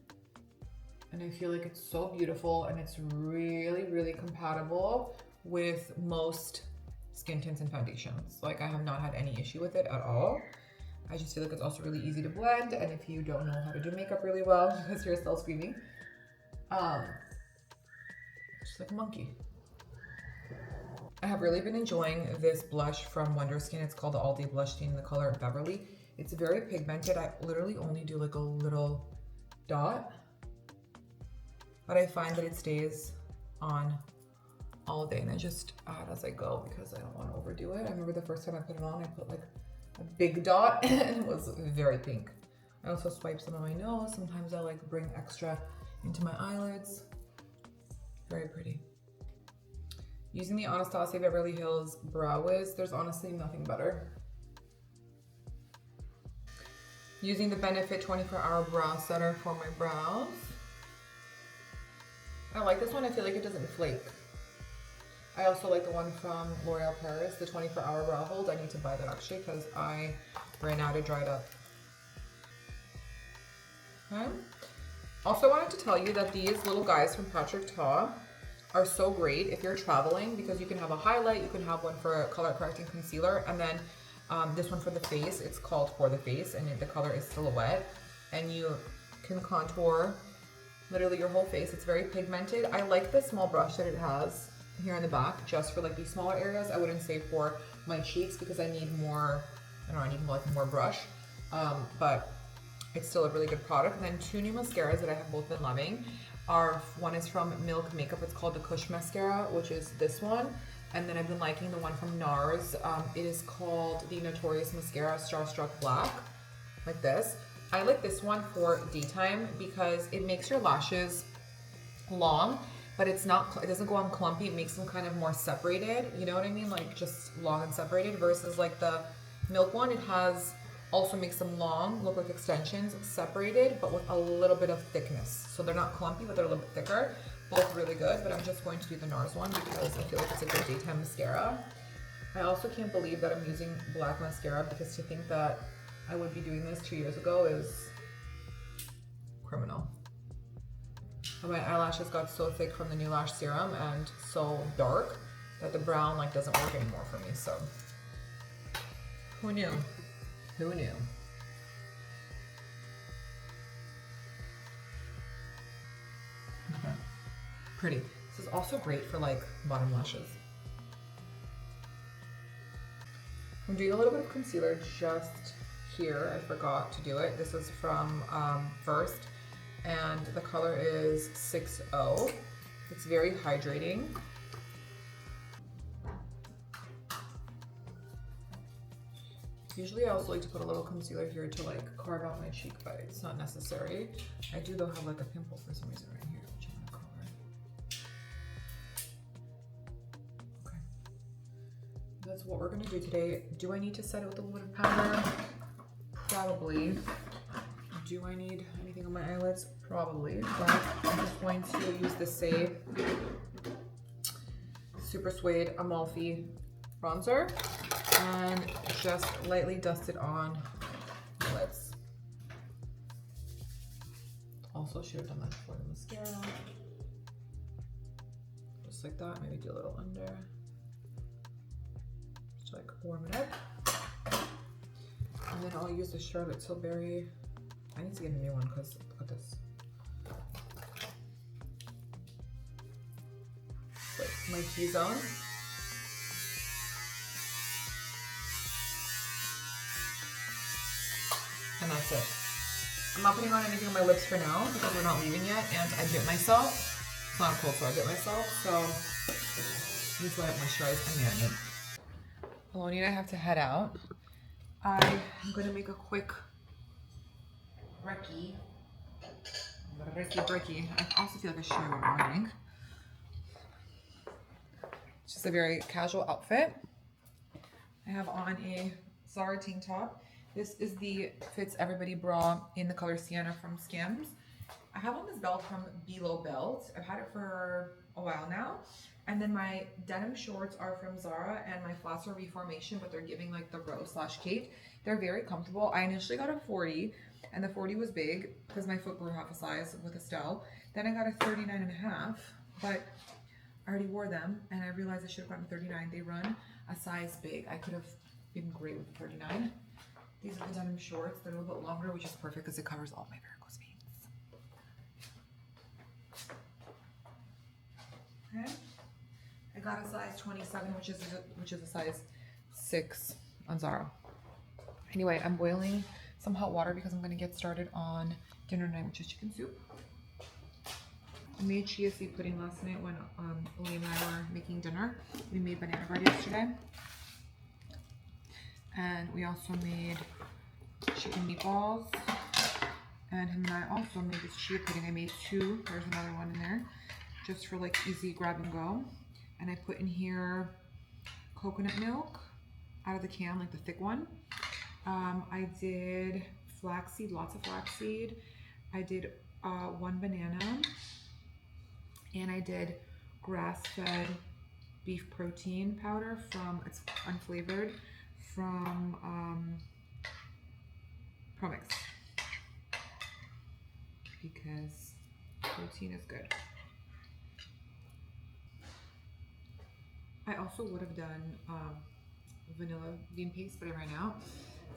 And I feel like it's so beautiful, and it's really, really compatible with most skin tints and foundations. Like, I have not had any issue with it at all. I just feel like it's also really easy to blend, and if you don't know how to do makeup really well, because you're still screaming, just like a monkey. I have really been enjoying this blush from Wonder Skin. It's called the All Day Blush Stain in the color Beverly. It's very pigmented. I literally only do like a little dot, but I find that it stays on all day, and I just add as I go because I don't want to overdo it. I remember the first time I put it on, I put like a big dot and it was very pink. I also swipe some on my nose. Sometimes I like bring extra into my eyelids. Very pretty. Using the Anastasia Beverly Hills Brow Wiz, there's honestly nothing better. Using the Benefit 24-Hour Brow Setter for my brows. I like this one. I feel like it doesn't flake. I also like the one from L'Oreal Paris, the 24-Hour Brow Hold. I need to buy that actually because I ran out of dried up. Okay. Also wanted to tell you that these little guys from Patrick Ta are so great if you're traveling, because you can have a highlight, you can have one for color correcting concealer, and then this one for the face. It's called For the Face, and the color is Silhouette, and you can contour literally your whole face. It's very pigmented. I like the small brush that it has here in the back, just for like these smaller areas. I wouldn't say for my cheeks because I need more, I don't know, I need like more brush, but it's still a really good product. And then two new mascaras that I have both been loving are, one is from Milk Makeup. It's called the Kush Mascara, which is this one. And then I've been liking the one from NARS. It is called the Notorious Mascara Starstruck Black, like this. I like this one for daytime because it makes your lashes long, but it's not, it doesn't go on clumpy. It makes them kind of more separated. You know what I mean? Like just long and separated, versus like the Milk one, it has, also makes them long, look like extensions, separated, but with a little bit of thickness. So they're not clumpy, but they're a little bit thicker. Both really good, but I'm just going to do the NARS one because I feel like it's a good daytime mascara. I also can't believe that I'm using black mascara, because to think that I would be doing this 2 years ago is criminal. And my eyelashes got so thick from the new lash serum and so dark that the brown like doesn't work anymore for me. So who knew? Who knew? Okay. Pretty. This is also great for like bottom lashes. I'm doing a little bit of concealer just here. I forgot to do it. This is from First, and the color is 60. It's very hydrating. Usually I also like to put a little concealer here to like carve out my cheek, but it's not necessary. I do though have like a pimple for some reason right here, which I'm gonna cover. Okay. That's what we're gonna do today. Do I need to set it with a little bit of powder? Probably. Do I need anything on my eyelids? Probably, but I'm just going to use the same Super Suede Amalfi bronzer and just lightly dust it on my lids. Also should have done that before the mascara. Just like that, maybe do a little under. Just like warm it up. And then I'll use the Charlotte Tilbury. I need to get a new one because look at this. Like my T-zone. And that's it. I'm not putting on anything on my lips for now because we're not leaving yet, and I bit myself. It's not cold, so I bit myself, so I need to let it moisturize and marinate. Aloni and I have to head out. I'm gonna make a quick brekkie. I also feel like I should in the morning. It's just a very casual outfit. I have on a Zara tank top. This is the Fits Everybody bra in the color Sienna from Skims. I have on this belt from Below Belt. I've had it for a while now. And then my denim shorts are from Zara, and my flats are Reformation, but they're giving like the Rose/Kate. They're very comfortable. I initially got a 40, and the 40 was big because my foot grew half a size with Estelle. Then I got a 39.5, but I already wore them, and I realized I should have gotten 39. They run a size big. I could have been great with 39. These are the denim shorts. They're a little bit longer, which is perfect because it covers all my varicose veins. Okay. I got a size 27, which is a size 6 on Zara. Anyway, I'm boiling some hot water because I'm going to get started on dinner tonight, which is chicken soup. I made chia seed pudding last night when Elaine and I were making dinner. We made banana bread yesterday. And we also made chicken meatballs. And him and I also made this chia pudding. I made 2. There's another one in there. Just for like easy grab and go. And I put in here coconut milk out of the can, like the thick one. I did flaxseed, lots of flaxseed. I did 1 banana. And I did grass-fed beef protein powder from, it's unflavored, from Promix. Because protein is good. I also would have done vanilla bean paste, but I ran out.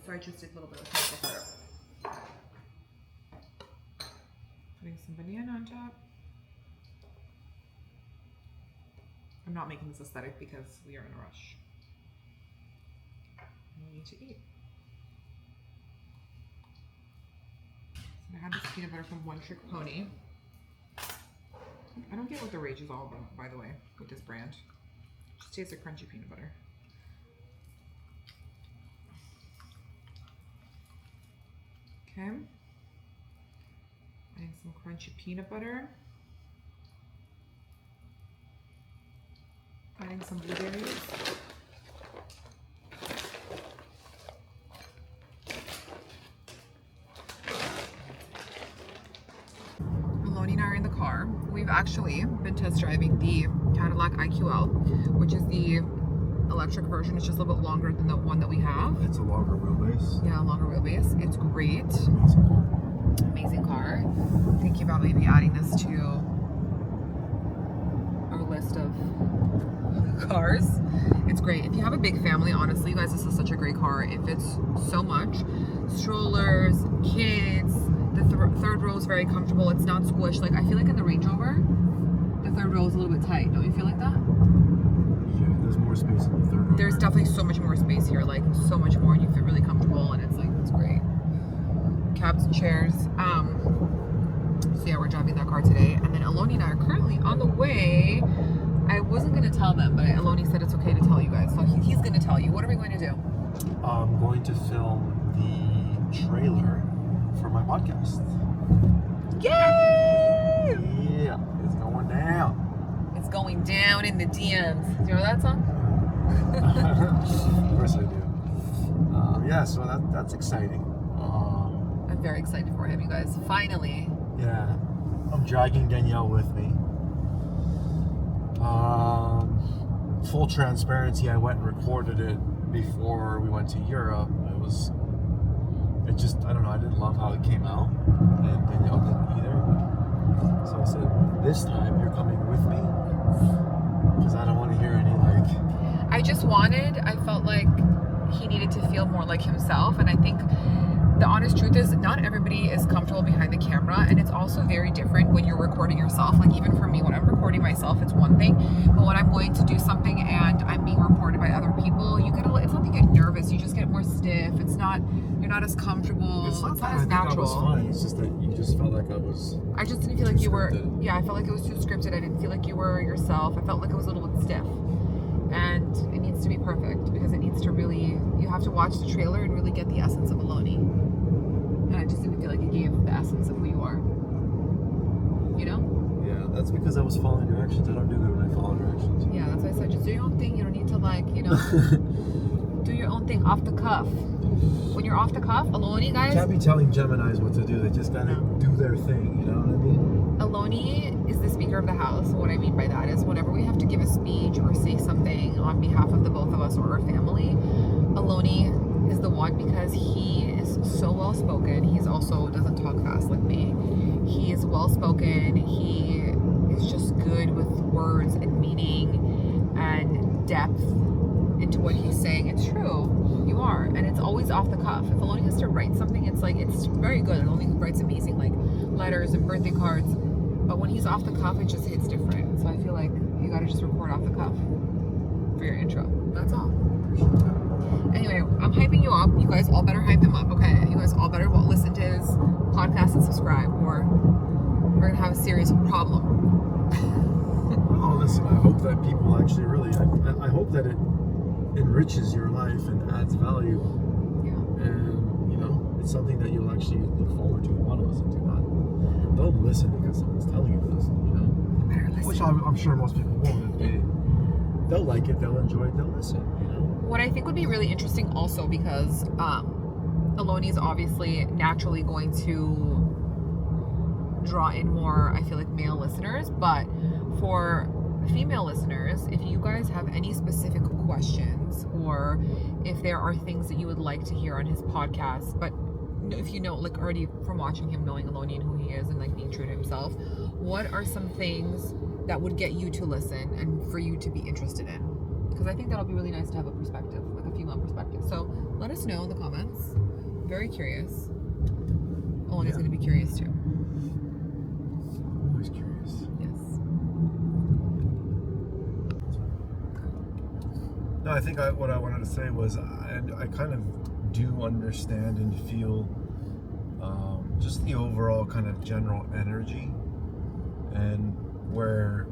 So I just did a little bit of maple syrup. Putting some banana on top. I'm not making this aesthetic because we are in a rush. We need to eat. So I had this peanut butter from One Trick Pony. I don't get what the rage is all about, by the way, with this brand. Just tastes like crunchy peanut butter. Okay. Adding some crunchy peanut butter. Adding some blueberries. Aloni and I are in the car. We've actually been test driving the Cadillac IQL, which is the electric version. It's just a little bit longer than the one that we have. It's a longer wheelbase. Yeah, longer wheelbase. It's great. Amazing car. Amazing car. Thinking about maybe adding this to our list of cars. It's great. If you have a big family, honestly, you guys, this is such a great car. It fits so much. Strollers, kids. The third row is very comfortable. It's not squished. Like, I feel like in the Range Rover, the third row is a little bit tight. Don't you feel like that? Yeah, there's more space in the third row. There's definitely so much more space here. Like, so much more. And you feel really comfortable. And it's like, it's great. Cabs and chairs. So yeah, we're driving that car today. And then Aloni and I are currently on the way. I wasn't going to tell them, but Aloni said it's okay to tell you guys. So he's going to tell you. What are we going to do? I'm going to film the trailer for my podcast. Yay! Yeah, it's going down. It's going down in the DMs. Do you know that song? Of course I do. Yeah, so that's exciting. I'm very excited for him, you guys. Finally. Yeah, I'm dragging Danielle with me. Full transparency, I went and recorded it before we went to Europe. I don't know, I didn't love how it came out, and Danielle didn't either. So I said, this time you're coming with me, because I don't want to hear any I felt like he needed to feel more like himself, and I think the honest truth is not everybody is comfortable behind the camera, and it's also very different when you're recording yourself. Like, even for me, when I'm recording myself, it's one thing, but when I'm going to do something and I'm being recorded by other people, it's not that you get nervous, you just get more stiff. You're not as comfortable. It's not as natural. It was fine. It's just that you just felt like I just didn't feel like you were. Yeah, I felt like it was too scripted. I didn't feel like you were yourself. I felt like it was a little bit stiff. and it needs to be perfect because it needs to really, you have to watch the trailer and really get the essence of Aloni. And I just didn't feel like it gave the essence of who you are. You know? Yeah, that's because I was following directions. I don't do that when I follow directions. Yeah, that's why I said just do your own thing. You don't need to like, you know, do your own thing off the cuff. When you're off the cuff, Aloni, guys. You can't be telling Geminis what to do. They just gotta do their thing. You know what I mean? Aloni is the speaker of the house. What I mean by that is whenever we have to give a speech or say something on behalf of the both of us or our family, Aloni is the one because he is so well spoken. He's also doesn't talk fast like me. He is well spoken. He is just good with words and meaning and depth into what he's saying. It's true. You are. And it's always off the cuff. If Aloni has to write something, it's like, it's very good. Aloni writes amazing like letters and birthday cards. But when he's off the cuff, it just hits different. So I feel like you gotta just record off the cuff for your intro. That's all. Anyway, I'm hyping you up. You guys all better hype him up, okay? You guys all better listen to his podcast and subscribe, or we're gonna have a serious problem. Oh, listen, I hope that people actually really, I hope that it enriches your life and adds value. Yeah. And, you know, it's something that you'll actually look forward to and want to listen to. Not, don't listen because someone's telling you to listen, you know? You better listen. Which I'm sure most people won't. They'll like it, they'll enjoy it, they'll listen, you know? What I think would be really interesting also, because Aloni is obviously naturally going to draw in more, I feel like, male listeners, but for female listeners, if you guys have any specific questions or if there are things that you would like to hear on his podcast, but if you know, like already from watching him, knowing Aloni and who he is and like being true to himself, what are some things that would get you to listen and for you to be interested in? Because I think that'll be really nice to have a perspective, like a female perspective. So let us know in the comments. Very curious. Aloni's going to be curious too. Always curious. Yes. No, I think what I wanted to say was I kind of do understand and feel just the overall kind of general energy and where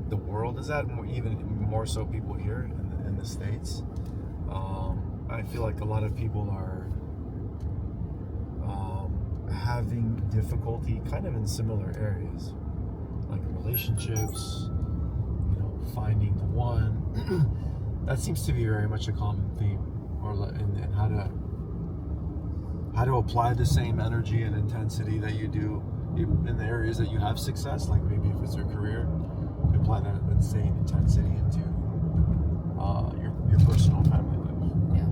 the world is at, even more so people here in the States. I feel like a lot of people are having difficulty kind of in similar areas, like relationships, you know, finding the one. That seems to be very much a common theme, or in how to apply the same energy and intensity that you do in the areas that you have success, like maybe if it's your career, you apply that same intensity into your personal family life. Yeah.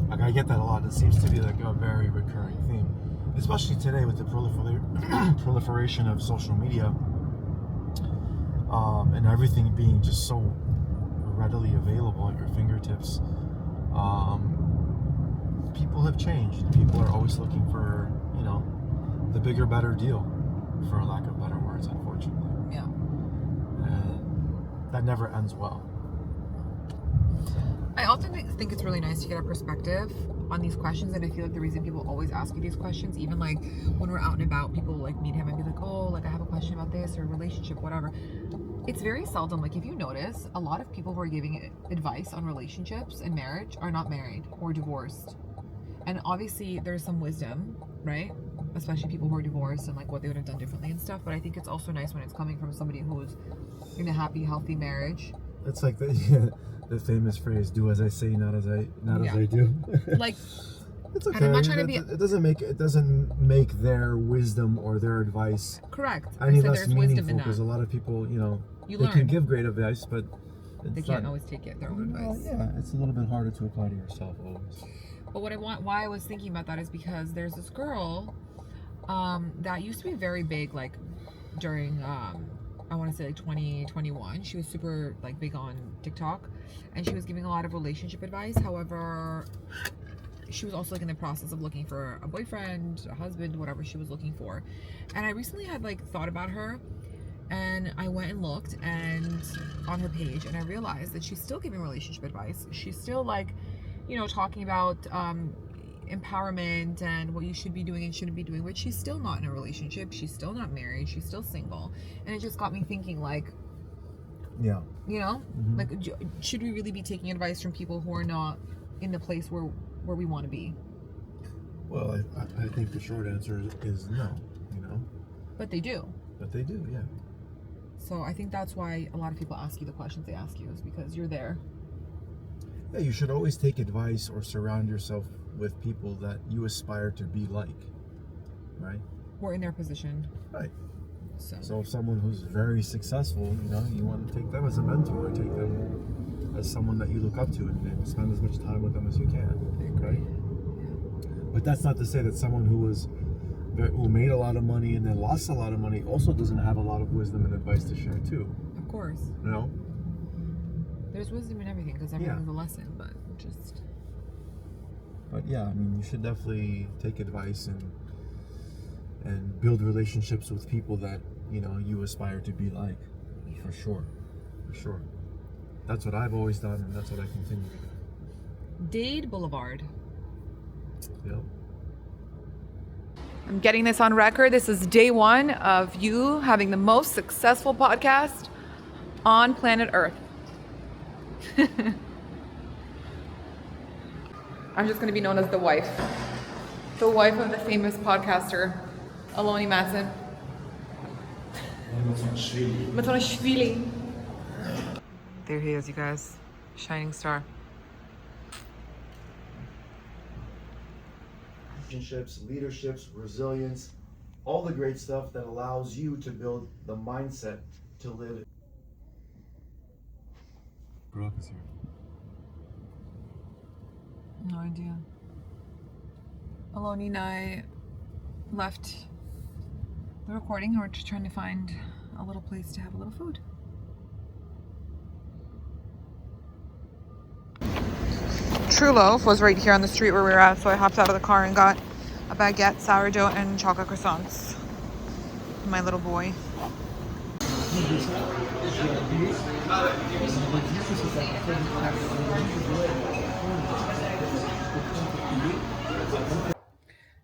Like I get that a lot. It seems to be like a very recurring theme, especially today with the proliferation of social media and everything being just so readily available at your fingertips. People have changed. People are always looking for, you know, the bigger, better deal, for a lack of better words, unfortunately. Yeah. And that never ends well. I often think it's really nice to get a perspective on these questions, and I feel like the reason people always ask you these questions, even like when we're out and about, people like meet him and be like, oh, like I have a question about this or relationship, whatever. It's very seldom, like if you notice, a lot of people who are giving advice on relationships and marriage are not married or divorced. And obviously there's some wisdom, right? Especially people who are divorced and like what they would have done differently and stuff. But I think it's also nice when it's coming from somebody who's in a happy, healthy marriage. It's like the famous phrase, "Do as I say, not as I do." Like, it's okay. and I'm not trying to be. It doesn't make their wisdom or their advice Correct. any I said less there's wisdom meaningful, in that. because a lot of people, you know, You they learn. can give great advice, but They can't always take it their own advice. Yeah, it's a little bit harder to apply to yourself always. But why I was thinking about that is because there's this girl that used to be very big, like during I want to say like 2021. She was super like big on TikTok, and she was giving a lot of relationship advice. However, she was also like in the process of looking for a boyfriend, a husband, whatever she was looking for. And I recently had like thought about her, and I went and looked and on her page, and I realized that she's still giving relationship advice. She's still like, you know, talking about empowerment and what you should be doing and shouldn't be doing, but she's still not in a relationship. She's still not married. She's still single. And it just got me thinking, like, Yeah. You know, Mhm. like, should we really be taking advice from people who are not in the place where we want to be? Well, I think the short answer is no, you know. But they do. But they do, yeah. So I think that's why a lot of people ask you the questions they ask you, is because you're there. Yeah, you should always take advice or surround yourself with people that you aspire to be like, right? We're in their position. Right. So if someone who's very successful, you know, you want to take them as a mentor, or take them as someone that you look up to, and spend as much time with them as you can, right? But that's not to say that someone who made a lot of money and then lost a lot of money also doesn't have a lot of wisdom and advice to share too. Of course. You know? There's wisdom in everything, because everything's a lesson, but just... But yeah, I mean, you should definitely take advice and build relationships with people that, you know, you aspire to be like. For sure. That's what I've always done, and that's what I continue to do. Dade Boulevard. Yep. I'm getting this on record. This is day 1 of you having the most successful podcast on planet Earth. I'm just going to be known as the wife. The wife of the famous podcaster, Aloni Matson. Matonashvili. There he is, you guys. Shining star. Relationships, leaderships, resilience, all the great stuff that allows you to build the mindset to live. Caracas here. No idea. Aloni and I left the recording and we're just trying to find a little place to have a little food. True Loaf was right here on the street where we were at, so I hopped out of the car and got a baguette, sourdough, and chocolate croissants. My little boy.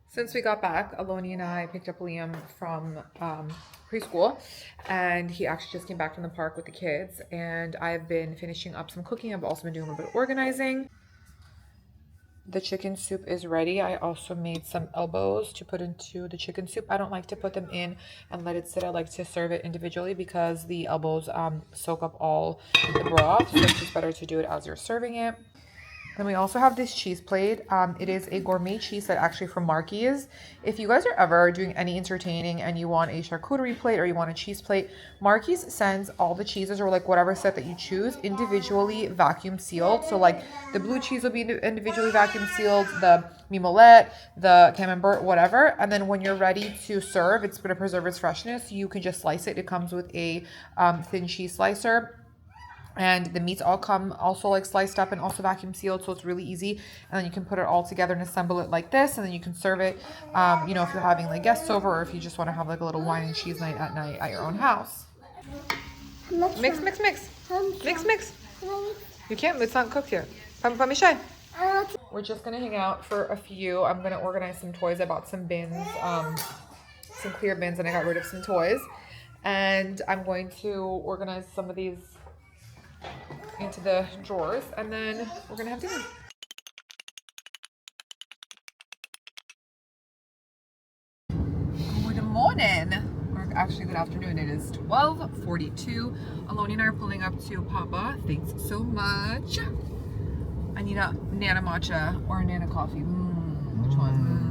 Since we got back, Aloni and I picked up Liam from preschool, and he actually just came back from the park with the kids, and I've been finishing up some cooking. I've also been doing a little bit of organizing. The chicken soup is ready. I also made some elbows to put into the chicken soup. I don't like to put them in and let it sit. I like to serve it individually because the elbows soak up all the broth, so it's just better to do it as you're serving it. Then we also have this cheese plate. It is a gourmet cheese set actually from Marky's. If you guys are ever doing any entertaining and you want a charcuterie plate or you want a cheese plate, Marky's sends all the cheeses or like whatever set that you choose individually vacuum sealed. So like the blue cheese will be individually vacuum sealed, the mimolette, the camembert, whatever. And then when you're ready to serve, it's going to preserve its freshness. You can just slice it. It comes with a thin cheese slicer. And the meats all come also like sliced up and also vacuum sealed, so it's really easy. And then you can put it all together and assemble it like this, and then you can serve it, you know, if you're having like guests over, or if you just want to have like a little wine and cheese night at your own house. Mix. Mix. You can't, it's not cooked yet. We're just gonna hang out for a few. I'm gonna organize some toys. I bought some bins, some clear bins, and I got rid of some toys. And I'm going to organize some of these into the drawers, and then we're gonna have dinner. Good morning, or actually good afternoon. It is 12:42. Aloni and I are pulling up to Papa. Thanks so much. I need a Nana matcha or a Nana coffee. Which one?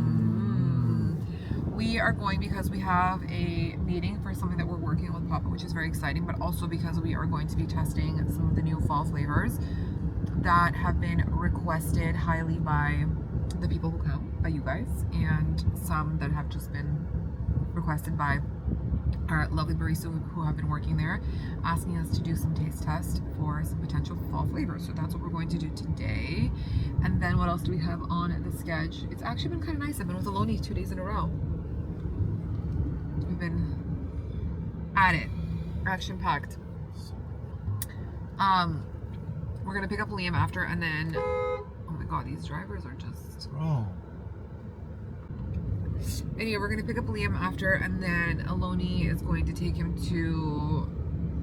We are going because we have a meeting for something that we're working with Papa, which is very exciting, but also because we are going to be testing some of the new fall flavors that have been requested highly by the people who come, by you guys, and some that have just been requested by our lovely baristas who have been working there, asking us to do some taste test for some potential fall flavors. So that's what we're going to do today. And then what else do we have on the sketch? It's actually been kind of nice. I've been with Aloni 2 days in a row. We've been at it, action-packed. We're gonna pick up Liam after, and then, oh my god, these drivers are just wrong. Anyway, we're gonna pick up Liam after, and then Aloni is going to take him to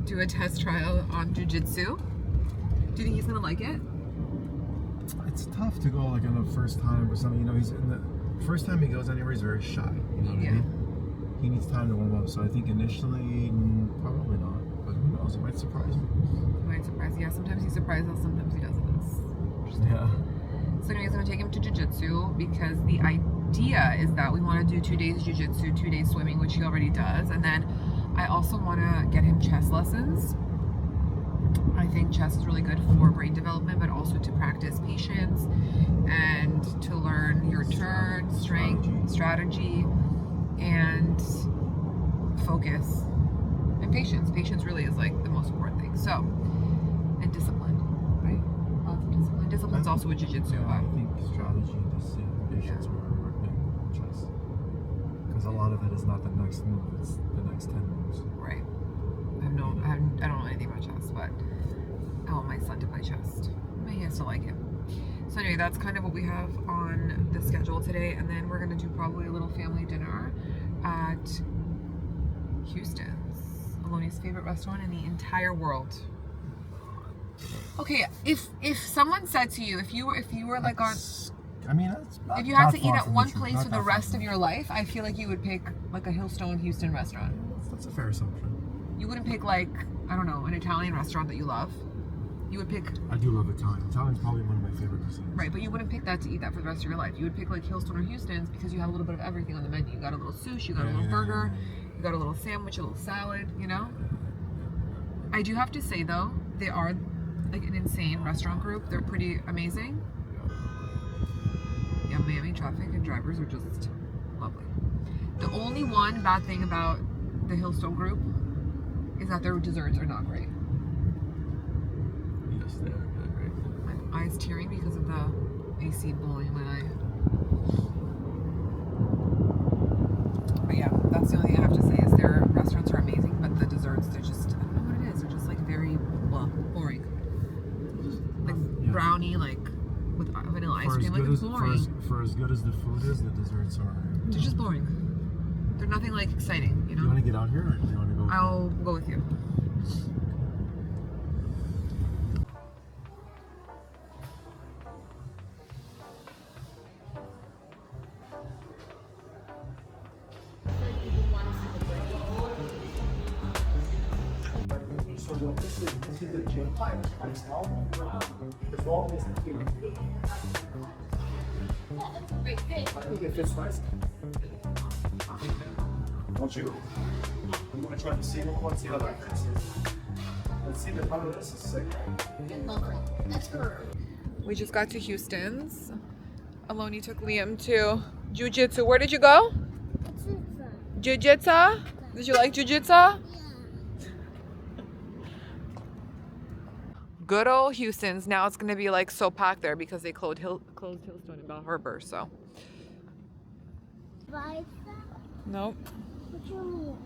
do a test trial on jiu-jitsu. Do you think he's gonna like it? It's tough to go like on the first time or something. You know, he's in the first time he goes anywhere, he's very shy. You know what I mean? He needs time to warm up. So I think initially, probably not. But who knows? It might surprise me. It might surprise. Yeah, sometimes he surprises us, sometimes he doesn't. Yeah. So anyways, I'm gonna take him to jiu-jitsu because the idea is that we want to do 2 days jiu-jitsu, 2 days swimming, which he already does, and then I also want to get him chess lessons. I think chess is really good for brain development, but also to practice patience and to learn your turn, strength, strategy, and focus and patience. Patience really is like the most important thing. So, and discipline, right? Lots of discipline. Discipline's also with jiu-jitsu. Yeah, I think strategy and patience are big in chess. Because a lot of it is not the next move, it's the next 10 moves. Right. I don't know anything about chess, but I want my son to play chess. But he has to like it. So anyway, that's kind of what we have on the schedule today, and then we're gonna do probably a little family dinner at Houston's, Aloni's favorite restaurant in the entire world. Okay, if someone said to you, if you were like on, I mean, that's not, if you had not to eat far at from one the truth, place not for that the far rest from of your life, I feel like you would pick like a Hillstone Houston restaurant. That's a fair assumption. You wouldn't pick like, I don't know, an Italian restaurant that you love. You would pick. I do love Italian. Italian's probably one of my favorite cuisines. Right, but you wouldn't pick that to eat that for the rest of your life. You would pick like Hillstone or Houston's because you have a little bit of everything on the menu. You got a little sushi, you got a little burger, you got a little sandwich, a little salad, you know? I do have to say though, they are like an insane restaurant group. They're pretty amazing. Yeah, Miami traffic and drivers are just lovely. The only one bad thing about the Hillstone group is that their desserts are not great. Yes, they are good, right? My eye's tearing because of the AC blowing my eye. But yeah, that's the only thing I have to say is their restaurants are amazing, but the desserts, they're just, I don't know what it is. They're just like very, well, boring. Like brownie, like with vanilla ice cream, like it's boring. For as good as the food is, the desserts are... They're just boring. They're nothing like exciting, you know? Do you want to get out here or do you want to go with I'll go with you. This is the gym pipe. As long as I think it fits nice. Don't you? You want to try the single one? See how that fits. Let's see the color of this is sick. That's her. We just got to Houston's. Aloni took Liam to Jiu-Jitsu. Where did you go? Jiu-Jitsu? Did you like Jiu-Jitsu? Good old Houston's. Now it's going to be like so packed there because they closed Hillstone in Bell Harbor, so. Nope. What you mean?